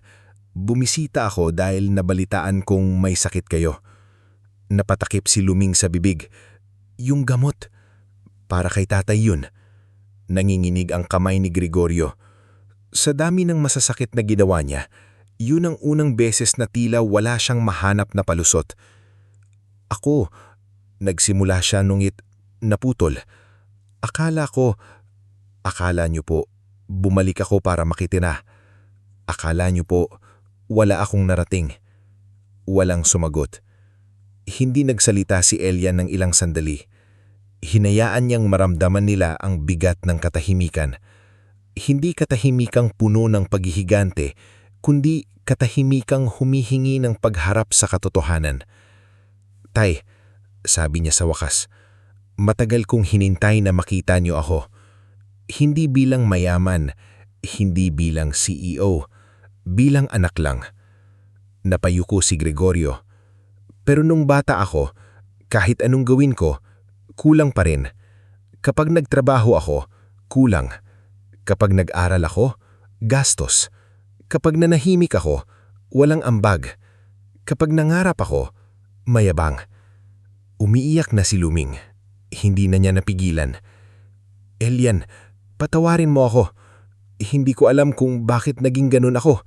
Bumisita ako dahil nabalitaan kong may sakit kayo. Napatakip si Luming sa bibig. Yung gamot. Para kay tatay yun. Nanginginig ang kamay ni Gregorio. Sa dami ng masasakit na ginawa niya, yun ang unang beses na tila wala siyang mahanap na palusot. Ako, nagsimula siya nung naputol. Akala niyo po, bumalik ako para makitira. Akala niyo po, wala akong narating. Walang sumagot. Hindi nagsalita si Elian ng ilang sandali. Hinayaan niyang maramdaman nila ang bigat ng katahimikan. Hindi katahimikang puno ng paghihigante, kundi katahimikang humihingi ng pagharap sa katotohanan. Tay, sabi niya sa wakas, matagal kong hinintay na makita niyo ako. Hindi bilang mayaman, hindi bilang CEO, bilang anak lang. Napayuko si Gregorio. Pero nung bata ako, kahit anong gawin ko, kulang pa rin. Kapag nagtrabaho ako, kulang. Kapag nag-aral ako, gastos. Kapag nanahimik ako, walang ambag. Kapag nangarap ako, mayabang. Umiiyak na si Luming. Hindi na niya napigilan. Elian, patawarin mo ako. Hindi ko alam kung bakit naging ganun ako.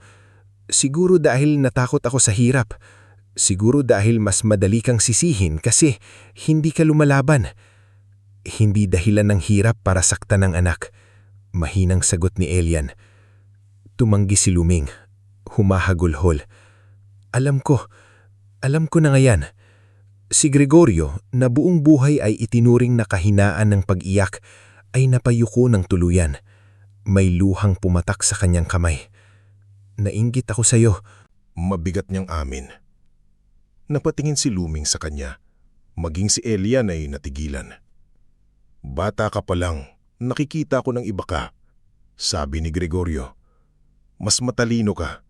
Siguro dahil natakot ako sa hirap. Siguro dahil mas madali kang sisihin kasi hindi ka lumalaban. Hindi dahilan ng hirap para saktan ng anak. Mahinang sagot ni Elian. Tumanggi si Luming. Humahagulhol. Alam ko na ngayon. Si Gregorio, na buong buhay ay itinuring na kahinaan ng pag-iyak, ay napayuko ng tuluyan. May luhang pumatak sa kanyang kamay. Nainggit ako sa iyo. Mabigat niyang amin. Napatingin si Luming sa kanya. Maging si Elian ay natigilan. Bata ka pa lang, nakikita ko ng iba ka, sabi ni Gregorio. Mas matalino ka,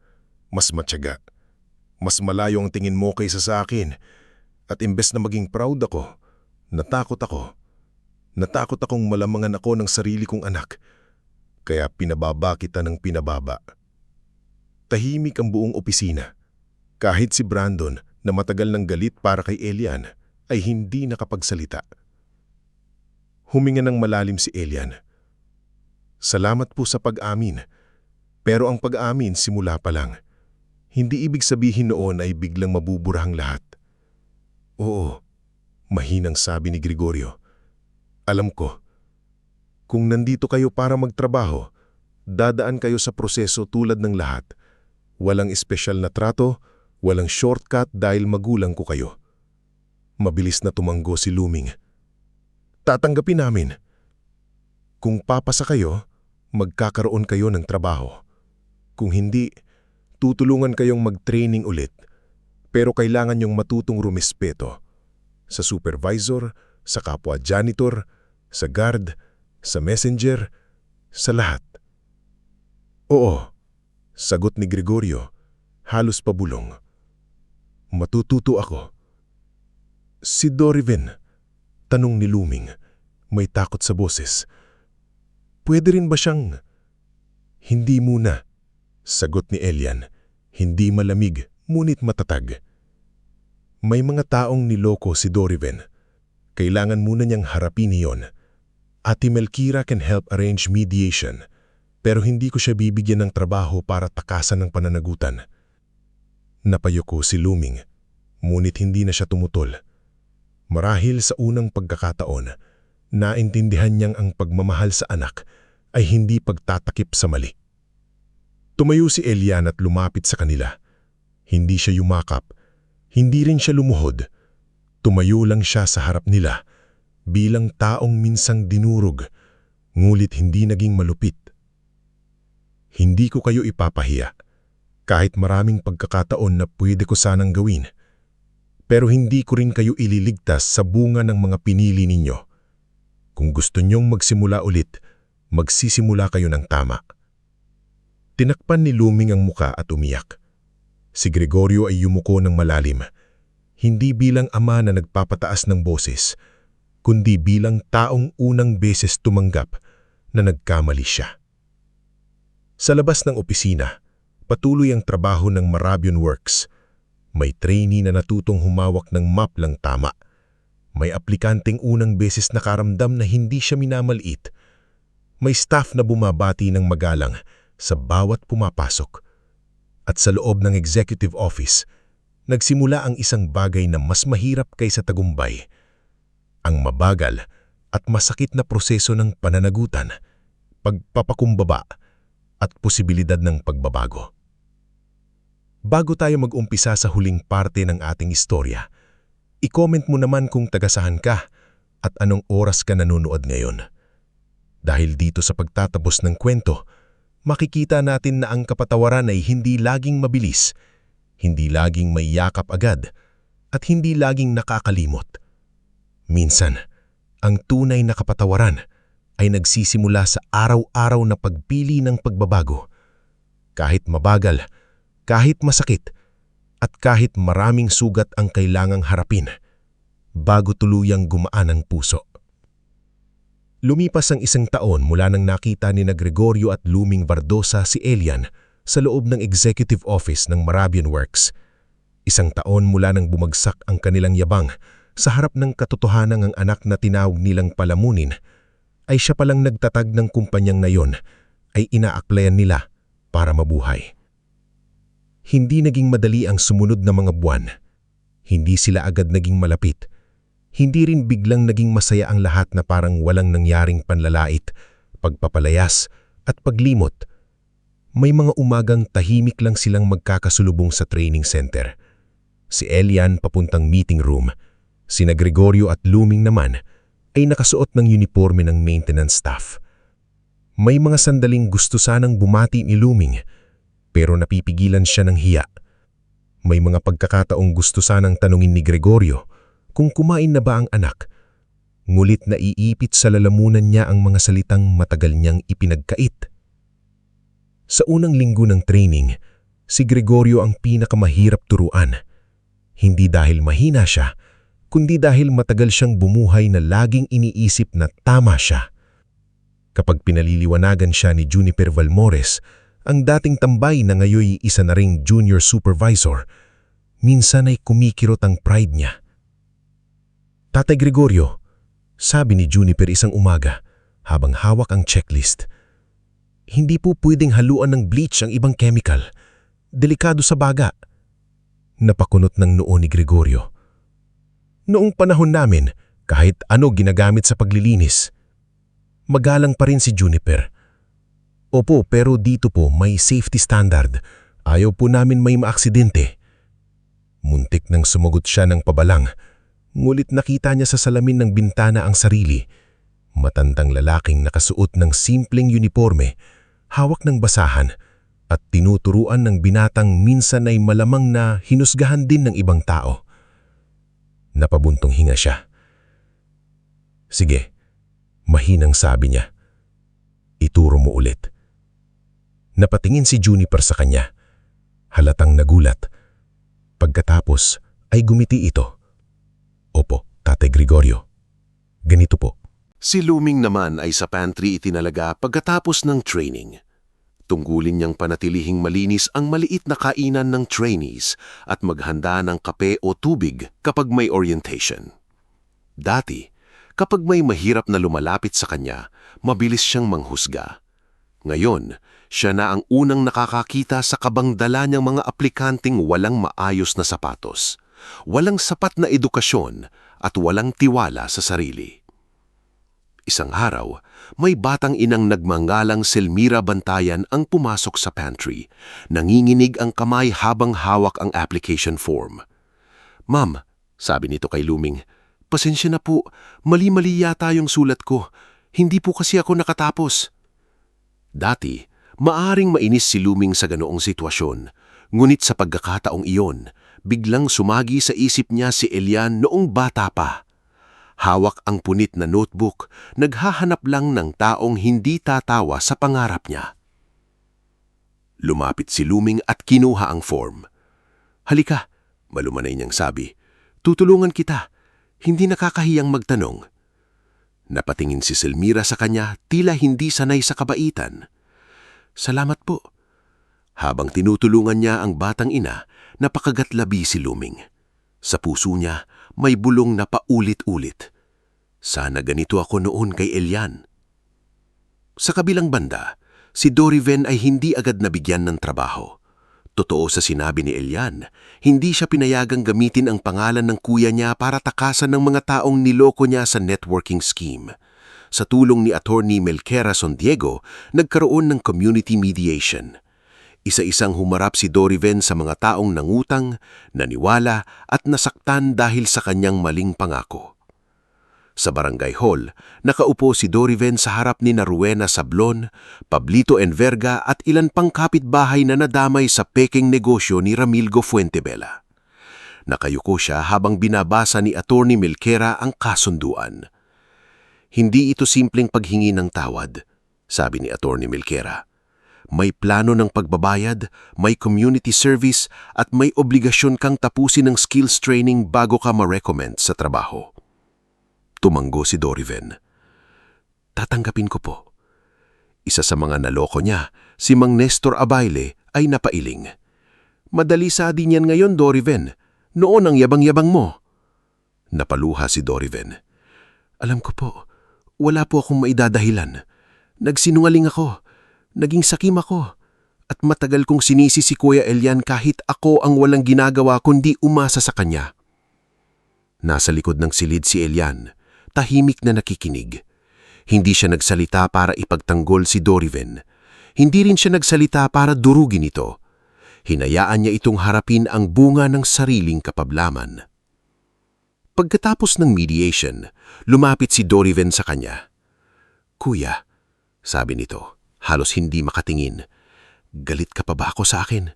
mas matyaga, mas malayo ang tingin mo kaysa sa akin. At imbes na maging proud ako, natakot ako. Natakot akong malamangan ako ng sarili kong anak. Kaya pinababa kita ng pinababa. Tahimik ang buong opisina. Kahit si Brandon na matagal ng galit para kay Elian ay hindi nakapagsalita. Huminga ng malalim si Elian. Salamat po sa pag-amin. Pero ang pag-amin simula pa lang. Hindi ibig sabihin noon ay biglang mabuburahang lahat. Oo, mahinang sabi ni Gregorio. Alam ko, kung nandito kayo para magtrabaho, dadaan kayo sa proseso tulad ng lahat. Walang espesyal na trato, walang shortcut dahil magulang ko kayo. Mabilis na tumanggo si Luming. Tatanggapin namin. Kung papasa kayo, magkakaroon kayo ng trabaho. Kung hindi, tutulungan kayong mag-training ulit. Pero kailangan niyong matutong rumispeto. Sa supervisor, sa kapwa janitor, sa guard, sa messenger, sa lahat. Oo, sagot ni Gregorio, halos pabulong. Matututo ako. Si Doriven, tanong ni Luming, may takot sa boses. Pwede rin ba siyang... Hindi muna, sagot ni Elian, hindi malamig. Ngunit matatag. May mga taong niloko si Doriven. Kailangan muna niyang harapin iyon. Ate Melkira can help arrange mediation, pero hindi ko siya bibigyan ng trabaho para takasan ng pananagutan. Napayuko si Luming, ngunit hindi na siya tumutol. Marahil sa unang pagkakataon, naintindihan niyang ang pagmamahal sa anak ay hindi pagtatakip sa mali. Tumayo si Elian at lumapit sa kanila. Hindi siya yumakap, hindi rin siya lumuhod. Tumayo lang siya sa harap nila, bilang taong minsang dinurog, ngulit hindi naging malupit. Hindi ko kayo ipapahiya, kahit maraming pagkakataon na pwede ko sanang gawin. Pero hindi ko rin kayo ililigtas sa bunga ng mga pinili ninyo. Kung gusto niyong magsimula ulit, magsisimula kayo ng tama. Tinakpan ni Luming ang muka at umiyak. Si Gregorio ay yumuko ng malalim, hindi bilang ama na nagpapataas ng boses, kundi bilang taong unang beses tumanggap na nagkamali siya. Sa labas ng opisina, patuloy ang trabaho ng Marabion Works. May trainee na natutong humawak ng map lang tama. May aplikanteng unang beses nakaramdam na hindi siya minamaliit. May staff na bumabati ng magalang sa bawat pumapasok. At sa loob ng executive office, nagsimula ang isang bagay na mas mahirap kaysa tagumpay. Ang mabagal at masakit na proseso ng pananagutan, pagpapakumbaba at posibilidad ng pagbabago. Bago tayo mag-umpisa sa huling parte ng ating istorya, i-comment mo naman kung tagasahan ka at anong oras ka nanonood ngayon. Dahil dito sa pagtatapos ng kwento, makikita natin na ang kapatawaran ay hindi laging mabilis, hindi laging may yakap agad, at hindi laging nakakalimot. Minsan, ang tunay na kapatawaran ay nagsisimula sa araw-araw na pagpili ng pagbabago. Kahit mabagal, kahit masakit, at kahit maraming sugat ang kailangang harapin, bago tuluyang gumaan ang puso. Lumipas ang 1 taon mula nang nakita ni Gregorio at Luming Bardosa si Elian sa loob ng executive office ng Marabion Works. 1 taon mula nang bumagsak ang kanilang yabang sa harap ng katotohanang ang anak na tinawag nilang palamunin, ay siya palang nagtatag ng kumpanyang ngayon ay inaaklayan nila para mabuhay. Hindi naging madali ang sumunod na mga buwan. Hindi sila agad naging malapit. Hindi rin biglang naging masaya ang lahat na parang walang nangyaring panlalait, pagpapalayas at paglimot. May mga umagang tahimik lang silang magkakasulubong sa training center. Si Elian papuntang meeting room. Sina Gregorio at Luming naman ay nakasuot ng uniforme ng maintenance staff. May mga sandaling gusto sanang bumati ni Luming, pero napipigilan siya ng hiya. May mga pagkakataong gusto sanang tanungin ni Gregorio kung kumain na ba ang anak, ngulit naiipit sa lalamunan niya ang mga salitang matagal niyang ipinagkait. Sa unang linggo ng training, si Gregorio ang pinakamahirap turuan. Hindi dahil mahina siya, kundi dahil matagal siyang bumuhay na laging iniisip na tama siya. Kapag pinaliliwanagan siya ni Juniper Valmores, ang dating tambay na ngayoy isa na ring junior supervisor, minsan ay kumikirot ang pride niya. Tatay Gregorio, sabi ni Juniper isang umaga habang hawak ang checklist, hindi po pwedeng haluan ng bleach ang ibang chemical. Delikado sa baga. Napakunot ng noo ni Gregorio. Noong panahon namin, kahit ano ginagamit sa paglilinis. Magalang pa rin si Juniper. Opo, pero dito po may safety standard. Ayaw po namin may maaksidente. Muntik nang sumagot siya ng pabalang. Ngulit nakita niya sa salamin ng bintana ang sarili. Matandang lalaking nakasuot ng simpleng uniforme, hawak ng basahan, at tinuturuan ng binatang minsan ay malamang na hinusgahan din ng ibang tao. Napabuntong hinga siya. Sige, mahinang sabi niya. Ituro mo ulit. Napatingin si Juniper sa kanya. Halatang nagulat. Pagkatapos ay gumiti ito. Opo, Tatay Gregorio. Ganito po. Si Luming naman ay sa pantry itinalaga pagkatapos ng training. Tunggulin niyang panatilihing malinis ang maliit na kainan ng trainees at maghanda ng kape o tubig kapag may orientation. Dati, kapag may mahirap na lumalapit sa kanya, mabilis siyang manghusga. Ngayon, siya na ang unang nakakakita sa kabangdala niyang mga aplikanteng walang maayos na sapatos, walang sapat na edukasyon at walang tiwala sa sarili. Isang araw, may batang inang nagmangalang Selmira Bantayan ang pumasok sa pantry. Nanginginig ang kamay habang hawak ang application form. Ma'am, sabi nito kay Luming, pasensya na po, mali-mali yata yung sulat ko. Hindi po kasi ako nakatapos. Dati, maaring mainis si Luming sa ganoong sitwasyon. Ngunit sa pagkakataong iyon, biglang sumagi sa isip niya si Elian noong bata pa. Hawak ang punit na notebook, naghahanap lang ng taong hindi tatawa sa pangarap niya. Lumapit si Luming at kinuha ang form. "Halika," malumanay niyang sabi. "Tutulungan kita. Hindi nakakahiyang magtanong." Napatingin si Selmira sa kanya, tila hindi sanay sa kabaitan. "Salamat po." Habang tinutulungan niya ang batang ina, napakagatlabi si Luming. Sa puso niya, may bulong na paulit-ulit. Sana ganito ako noon kay Elian. Sa kabilang banda, si Doriven ay hindi agad nabigyan ng trabaho. Totoo sa sinabi ni Elian, hindi siya pinayagang gamitin ang pangalan ng kuya niya para takasan ng mga taong niloko niya sa networking scheme. Sa tulong ni Attorney Melquera Sondiego, nagkaroon ng community mediation. Isa-isang humarap si Doriven sa mga taong nangutang, naniwala at nasaktan dahil sa kanyang maling pangako. Sa barangay hall, nakaupo si Doriven sa harap ni Rowena Sablon, Pablito Enverga at ilan pang kapitbahay na nadamay sa peking negosyo ni Ramilgo Fuentebela. Nakayuko siya habang binabasa ni Attorney Melquera ang kasunduan. "Hindi ito simpleng paghingi ng tawad," sabi ni Attorney Melquera. "May plano ng pagbabayad, may community service at may obligasyon kang tapusin ng skills training bago ka ma-recommend sa trabaho." Tumanggo si Doriven. "Tatanggapin ko po." Isa sa mga naloko niya, si Mang Nestor Abayle, ay napailing. "Madali sa din yan ngayon, Doriven. Noon ang yabang-yabang mo." Napaluha si Doriven. "Alam ko po, wala po akong maidadahilan. Nagsinungaling ako, naging sakim ako, at matagal kong sinisi si Kuya Elian kahit ako ang walang ginagawa kundi umasa sa kanya." Nasa likod ng silid si Elian, tahimik na nakikinig. Hindi siya nagsalita para ipagtanggol si Doriven. Hindi rin siya nagsalita para durugin ito. Hinayaan niya itong harapin ang bunga ng sariling kapablaman. Pagkatapos ng mediation, lumapit si Doriven sa kanya. "Kuya," sabi nito, halos hindi makatingin, "galit ka pa ba ako sa akin?"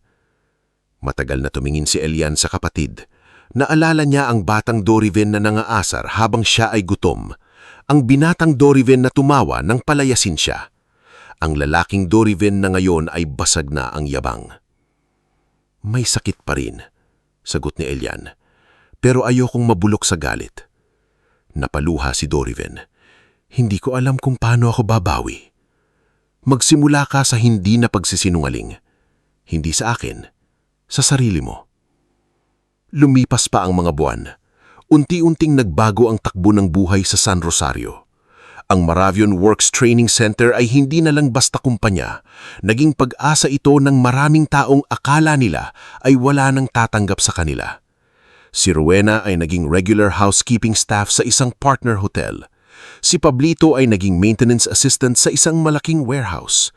Matagal na tumingin si Elian sa kapatid. Naalala niya ang batang Doriven na nangaasar habang siya ay gutom. Ang binatang Doriven na tumawa nang palayasin siya. Ang lalaking Doriven na ngayon ay basag na ang yabang. "May sakit pa rin," sagot ni Elian. "Pero ayokong mabulok sa galit." Napaluha si Doriven. "Hindi ko alam kung paano ako babawi." "Magsimula ka sa hindi na pagsisinungaling. Hindi sa akin, sa sarili mo." Lumipas pa ang mga buwan. Unti-unting nagbago ang takbo ng buhay sa San Rosario. Ang Maravion Works Training Center ay hindi na lang basta kumpanya. Naging pag-asa ito ng maraming taong akala nila ay wala nang tatanggap sa kanila. Si Rowena ay naging regular housekeeping staff sa isang partner hotel. Si Pablito ay naging maintenance assistant sa isang malaking warehouse.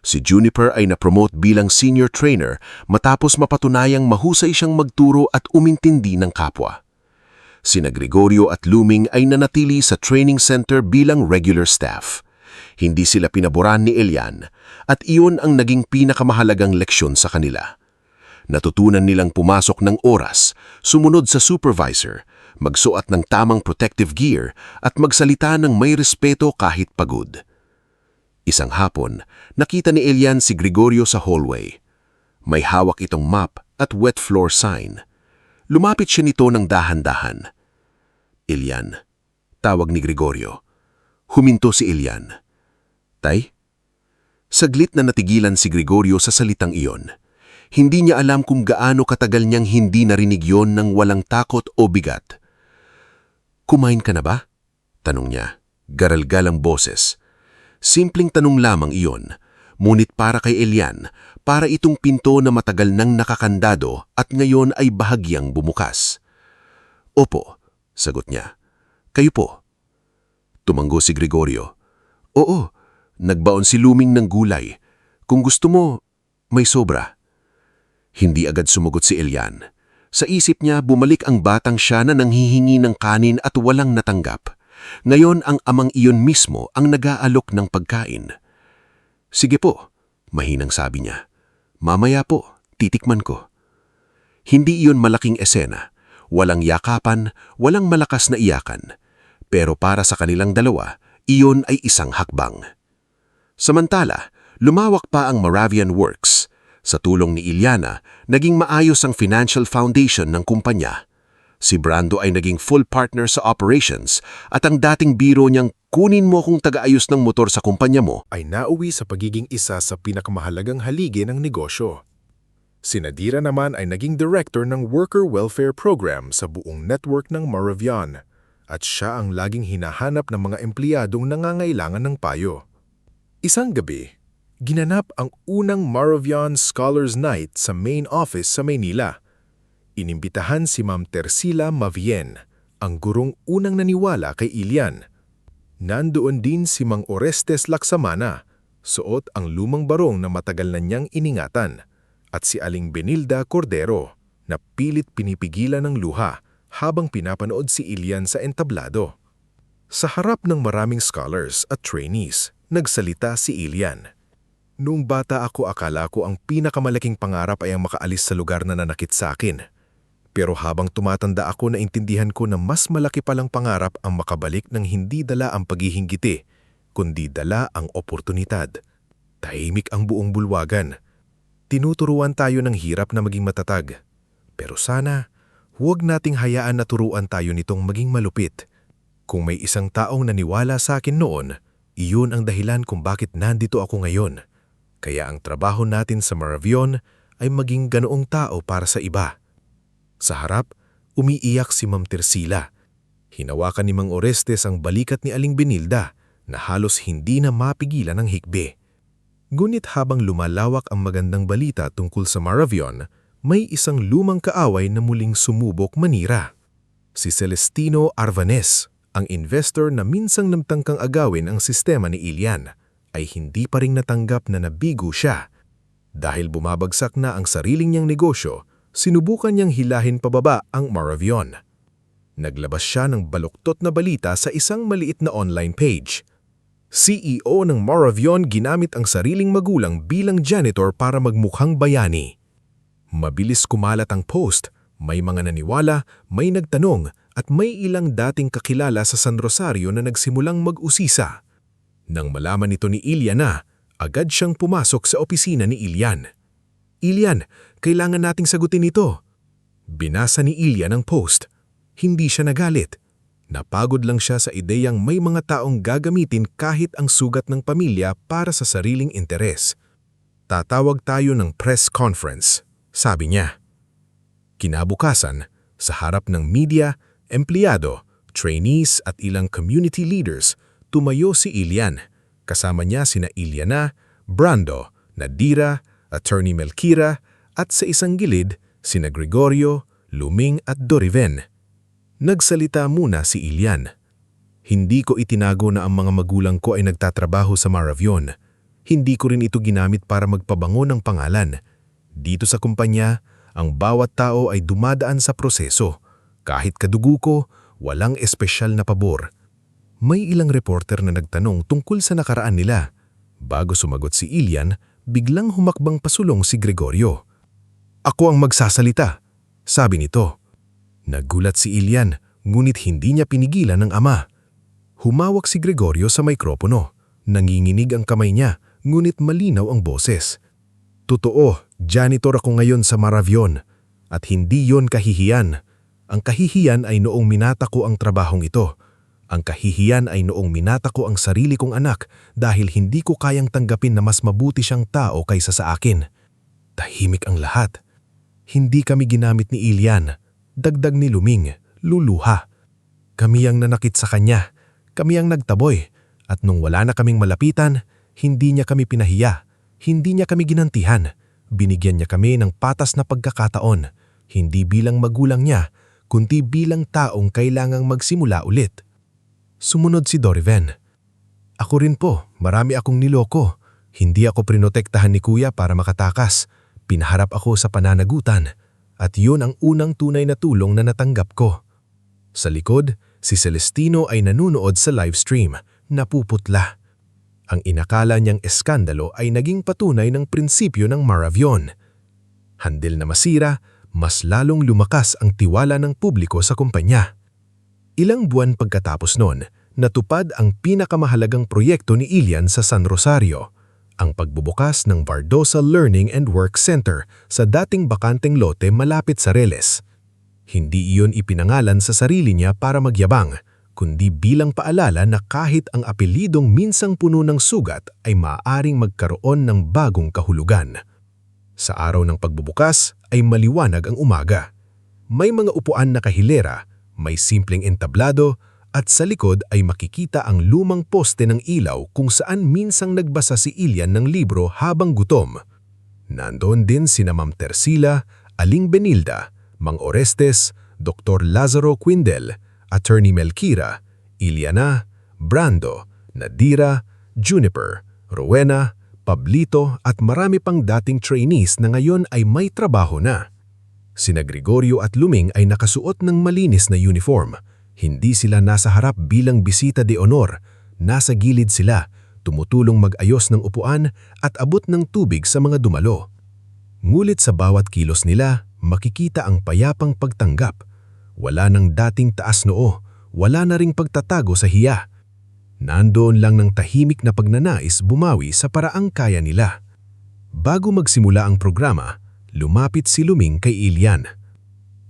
Si Juniper ay na-promote bilang senior trainer matapos mapatunayang mahusay siyang magturo at umintindi ng kapwa. Sina Gregorio at Luming ay nanatili sa training center bilang regular staff. Hindi sila pinaboran ni Elian at iyon ang naging pinakamahalagang leksyon sa kanila. Natutunan nilang pumasok ng oras, sumunod sa supervisor, magsuot ng tamang protective gear at magsalita ng may respeto kahit pagod. Isang hapon, nakita ni Elian si Gregorio sa hallway. May hawak itong map at wet floor sign. Lumapit siya nito ng dahan-dahan. "Elian," tawag ni Gregorio. Huminto si Elian. "Tay?" Saglit na natigilan si Gregorio sa salitang iyon. Hindi niya alam kung gaano katagal niyang hindi narinig yon ng walang takot o bigat. "Kumain ka na ba?" tanong niya. Garalgal ang boses. Simpleng tanong lamang iyon, ngunit para kay Elian, para itong pinto na matagal nang nakakandado at ngayon ay bahagyang bumukas. "Opo," sagot niya. "Kayo po?" Tumanggo si Gregorio. "Oo, nagbaon si Luming ng gulay. Kung gusto mo, may sobra." Hindi agad sumagot si Elian. Sa isip niya, bumalik ang batang siya na nanghihingi ng kanin at walang natanggap. Ngayon ang amang iyon mismo ang nag-aalok ng pagkain. "Sige po," mahinang sabi niya. "Mamaya po, titikman ko." Hindi iyon malaking esena. Walang yakapan, walang malakas na iyakan. pero para sa kanilang dalawa, iyon ay isang hakbang. Samantala, lumawak pa ang Moravian Works. Sa tulong ni Iliana, naging maayos ang financial foundation ng kumpanya. Si Brando ay naging full partner sa operations at ang dating biro niyang kunin mo kung taga-ayos ng motor sa kumpanya mo ay nauwi sa pagiging isa sa pinakamahalagang haligi ng negosyo. Si Nadira naman ay naging director ng Worker Welfare Program sa buong network ng Moravian at siya ang laging hinahanap ng mga empleyadong nangangailangan ng payo. Isang gabi, ginanap ang unang Moravian Scholars Night sa main office sa Maynila. Inimbitahan si Ma'am Tersila Mavien, ang gurong unang naniwala kay Ilian. Nandoon din si Mang Orestes Laksamana, suot ang lumang barong na matagal na niyang iningatan, at si Aling Benilda Cordero, na pilit pinipigilan ng luha habang pinapanood si Ilian sa entablado. Sa harap ng maraming scholars at trainees, nagsalita si Ilian. Noong bata ako, akala ko ang pinakamalaking pangarap ay ang makaalis sa lugar na nanakit sa akin. Pero habang tumatanda ako, naintindihan ko na mas malaki palang pangarap ang makabalik ng hindi dala ang paghihinggiti, kundi dala ang oportunidad. Tahimik ang buong bulwagan. Tinuturuan tayo ng hirap na maging matatag. Pero sana, huwag nating hayaan na turuan tayo nitong maging malupit. Kung may isang taong naniwala sa akin noon, iyon ang dahilan kung bakit nandito ako ngayon. Kaya ang trabaho natin sa Moravian ay maging ganoong tao para sa iba. Sa harap, umiiyak si Ma'am Tersila. Hinawakan ni Mang Orestes ang balikat ni Aling Benilda na halos hindi na mapigilan ng hikbi. Ngunit habang lumalawak ang magandang balita tungkol sa Moravian, may isang lumang kaaway na muling sumubok manira. Si Celestino Arvanes, ang investor na minsang namtangkang agawin ang sistema ni Ilian, ay hindi pa ring natanggap na nabigo siya. Dahil bumabagsak na ang sariling niyang negosyo, sinubukan niyang hilahin pababa ang Moravian. Naglabas siya ng baluktot na balita sa isang maliit na online page. CEO ng Moravian ginamit ang sariling magulang bilang janitor para magmukhang bayani. Mabilis kumalat ang post, may mga naniwala, may nagtanong at may ilang dating kakilala sa San Rosario na nagsimulang mag-usisa. Nang malaman nito ni Iliana, agad siyang pumasok sa opisina ni Ilian. Ilian, kailangan nating sagutin ito. Binasa ni Ilian ang post. Hindi siya nagalit. Napagod lang siya sa ideyang may mga taong gagamitin kahit ang sugat ng pamilya para sa sariling interes. Tatawag tayo ng press conference, sabi niya. Kinabukasan, sa harap ng media, empleyado, trainees at ilang community leaders, tumayo si Ilian. Kasama niya sina Iliana, Brando, Nadira, Attorney Melkira at sa isang gilid, sina Gregorio, Luming at Doriven. Nagsalita muna si Ilian. Hindi ko itinago na ang mga magulang ko ay nagtatrabaho sa Moravian. Hindi ko rin ito ginamit para magpabango ng pangalan. Dito sa kumpanya, ang bawat tao ay dumadaan sa proseso. Kahit kadugo ko, walang espesyal na pabor. May ilang reporter na nagtanong tungkol sa nakaraan nila. Bago sumagot si Ilian, biglang humakbang pasulong si Gregorio. Ako ang magsasalita, sabi nito. Nagulat si Ilian, ngunit hindi niya pinigilan ng ama. Humawak si Gregorio sa mikropono. Nanginginig ang kamay niya, ngunit malinaw ang boses. Totoo, janitor ako ngayon sa Moravian, at hindi yon kahihiyan. Ang kahihiyan ay noong minata ko ang trabahong ito. Ang kahihiyan ay noong minata ko ang sarili kong anak dahil hindi ko kayang tanggapin na mas mabuti siyang tao kaysa sa akin. Tahimik ang lahat. Hindi kami ginamit ni Ilian. Dagdag ni Luming, luluha. Kami ang nanakit sa kanya. Kami ang nagtaboy. At nung wala na kaming malapitan, hindi niya kami pinahiya. Hindi niya kami ginantihan. Binigyan niya kami ng patas na pagkakataon. Hindi bilang magulang niya, kundi bilang taong kailangang magsimula ulit. Sumunod si Doriven. Ako rin po, marami akong niloko. Hindi ako prinotektahan ni Kuya para makatakas. Pinaharap ako sa pananagutan. At yun ang unang tunay na tulong na natanggap ko. Sa likod, si Celestino ay nanunood sa livestream, napuputla. Ang inakala niyang eskandalo ay naging patunay ng prinsipyo ng Moravian. Handil na masira, mas lalong lumakas ang tiwala ng publiko sa kumpanya. Ilang buwan pagkatapos noon, natupad ang pinakamahalagang proyekto ni Ilian sa San Rosario, ang pagbubukas ng Vardosa Learning and Work Center sa dating bakanteng lote malapit sa Reles. Hindi iyon ipinangalan sa sarili niya para magyabang, kundi bilang paalala na kahit ang apelidong minsang puno ng sugat ay maaaring magkaroon ng bagong kahulugan. Sa araw ng pagbubukas ay maliwanag ang umaga. May mga upuan na kahilera, may simpleng entablado, at sa likod ay makikita ang lumang poste ng ilaw kung saan minsang nagbasa si Ilian ng libro habang gutom. Nandoon din sina Ma'am Tersila, Aling Benilda, Mang Orestes, Dr. Lazaro Quindel, Attorney Melkira, Iliana, Brando, Nadira, Juniper, Rowena, Pablito at marami pang dating trainees na ngayon ay may trabaho na. Sina Gregorio at Luming ay nakasuot ng malinis na uniform. Hindi sila nasa harap bilang bisita de honor. Nasa gilid sila, tumutulong mag-ayos ng upuan at abot ng tubig sa mga dumalo. Ngulit sa bawat kilos nila, makikita ang payapang pagtanggap. Wala nang dating taas noo, wala na ring pagtatago sa hiya. Nandoon lang ng tahimik na pagnanais bumawi sa paraang kaya nila. Bago magsimula ang programa, lumapit si Luming kay Ilian.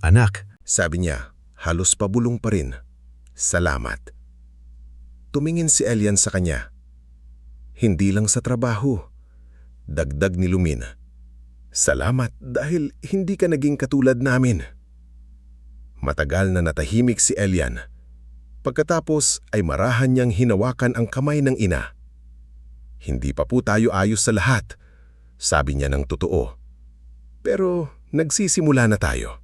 "Anak," Sabi niya, halos pabulong pa rin. "Salamat." Tumingin si Elian sa kanya. "Hindi lang sa trabaho." Dagdag ni Lumin. "Salamat dahil hindi ka naging katulad namin." Matagal na natahimik si Elian. Pagkatapos ay marahan niyang hinawakan ang kamay ng ina. "Hindi pa po tayo ayos sa lahat," sabi niya ng totoo. "Pero nagsisimula na tayo."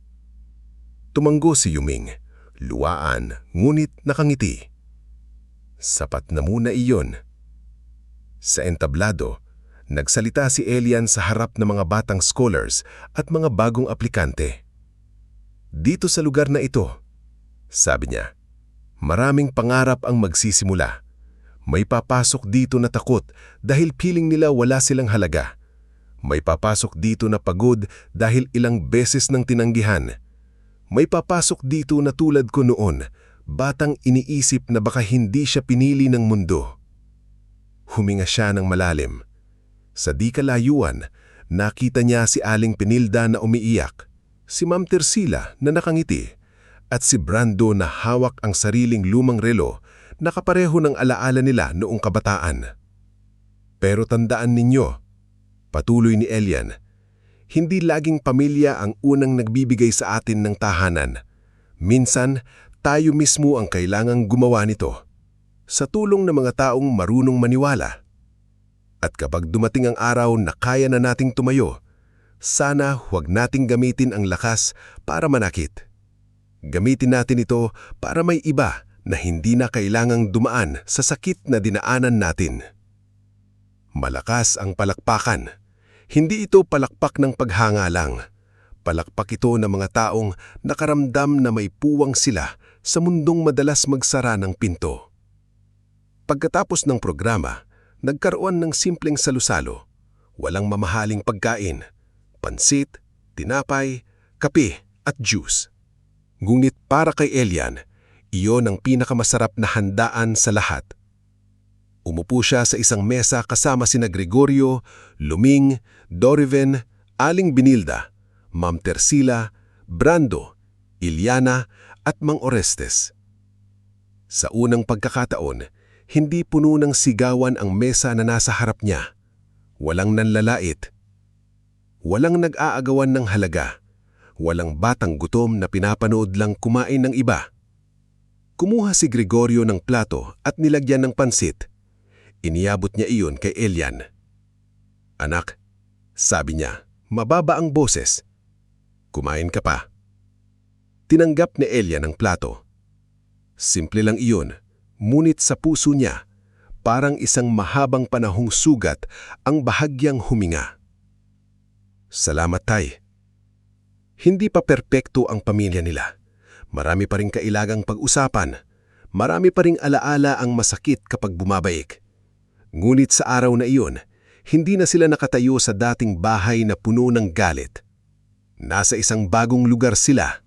Tumanggo si Yuming, luwaan ngunit nakangiti. "Sapat na muna iyon." Sa entablado, nagsalita si Elian sa harap ng mga batang scholars at mga bagong aplikante. "Dito sa lugar na ito," sabi niya, "maraming pangarap ang magsisimula. May papasok dito na takot dahil piling nila wala silang halaga. May papasok dito na pagod dahil ilang beses nang tinanggihan. May papasok dito na tulad ko noon, batang iniisip na baka hindi siya pinili ng mundo." Huminga siya ng malalim. Sa di kalayuan, nakita niya si Aling Penilda na umiiyak, si Ma'am Tersila na nakangiti, at si Brando na hawak ang sariling lumang relo na kapareho ng alaala nila noong kabataan. "Pero tandaan ninyo," patuloy ni Elian, "hindi laging pamilya ang unang nagbibigay sa atin ng tahanan. Minsan, tayo mismo ang kailangang gumawa nito, sa tulong ng mga taong marunong maniwala. At kapag dumating ang araw na kaya na nating tumayo, sana huwag nating gamitin ang lakas para manakit. Gamitin natin ito para may iba na hindi na kailangang dumaan sa sakit na dinaanan natin." Malakas ang palakpakan. Hindi ito palakpak ng paghanga lang. Palakpak ito ng mga taong nakaramdam na may puwang sila sa mundong madalas magsara ng pinto. Pagkatapos ng programa, nagkaroon ng simpleng salusalo. Walang mamahaling pagkain, pansit, tinapay, kape at juice. Ngunit para kay Elian, iyon ang pinakamasarap na handaan sa lahat. Umupo siya sa isang mesa kasama sina Gregorio, Luming, Doriven, Aling Benilda, Ma'am Tersila, Brando, Iliana at Mang Orestes. Sa unang pagkakataon, hindi puno ng sigawan ang mesa na nasa harap niya. Walang nanlalait. Walang nag-aagawan ng halaga. Walang batang gutom na pinapanood lang kumain ng iba. Kumuha si Gregorio ng plato at nilagyan ng pansit. Iniabot niya iyon kay Elian. "Anak," sabi niya, mababa ang boses, "kumain ka pa." Tinanggap ni Elian ang plato. Simple lang iyon, ngunit sa puso niya, parang isang mahabang panahong sugat ang bahagyang huminga. "Salamat, Tay." Hindi pa perpekto ang pamilya nila. Marami pa ring kailangang pag-usapan. Marami pa ring alaala ang masakit kapag bumabaik. Ngunit sa araw na iyon, hindi na sila nakatayo sa dating bahay na puno ng galit. Nasa isang bagong lugar sila.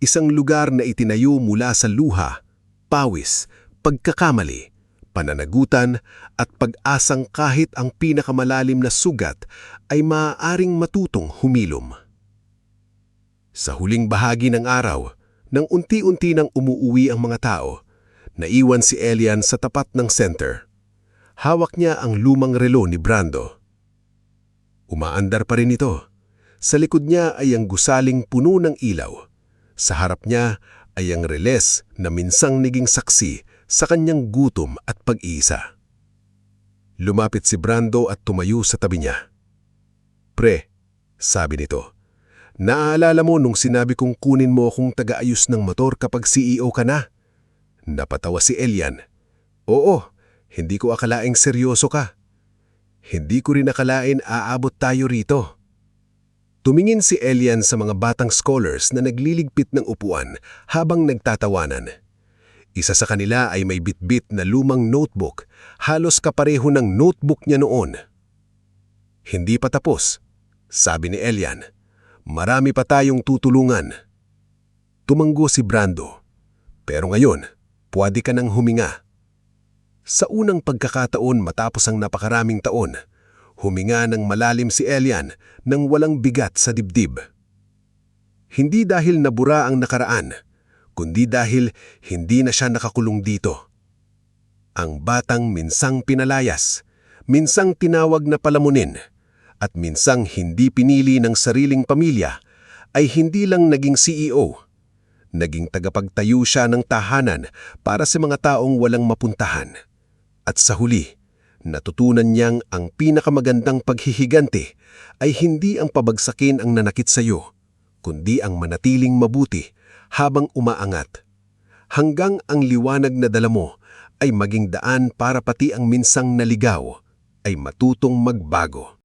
Isang lugar na itinayo mula sa luha, pawis, pagkakamali, pananagutan at pag-asang kahit ang pinakamalalim na sugat ay maaaring matutong humilom. Sa huling bahagi ng araw, nang unti-unti nang umuuwi ang mga tao, naiwan si Elian sa tapat ng center. Hawak niya ang lumang relo ni Brando. Umaandar pa rin ito. Sa likod niya ay ang gusaling puno ng ilaw. Sa harap niya ay ang reles na minsang naging saksi sa kanyang gutom at pag-iisa. Lumapit si Brando at tumayo sa tabi niya. "Pre," sabi nito, "naaalala mo nung sinabi kong kunin mo akong taga-ayos ng motor kapag CEO ka na?" Napatawa si Elian. "Oo, hindi ko akalaing seryoso ka. Hindi ko rin akalain aabot tayo rito." Tumingin si Elian sa mga batang scholars na nagliligpit ng upuan habang nagtatawanan. Isa sa kanila ay may bitbit na lumang notebook, halos kapareho ng notebook niya noon. "Hindi pa tapos," sabi ni Elian. "Marami pa tayong tutulungan." Tumanggo si Brando. "Pero ngayon, pwede ka nang huminga." Sa unang pagkakataon matapos ang napakaraming taon, huminga ng malalim si Elian nang walang bigat sa dibdib. Hindi dahil nabura ang nakaraan, kundi dahil hindi na siya nakakulong dito. Ang batang minsang pinalayas, minsang tinawag na palamunin, at minsang hindi pinili ng sariling pamilya ay hindi lang naging CEO. Naging tagapagtayo siya ng tahanan para sa mga taong walang mapuntahan. At sa huli, natutunan niyang ang pinakamagandang paghihigante ay hindi ang pabagsakin ang nanakit sa iyo, kundi ang manatiling mabuti habang umaangat. Hanggang ang liwanag na dala mo ay maging daan para pati ang minsang naligaw ay matutong magbago.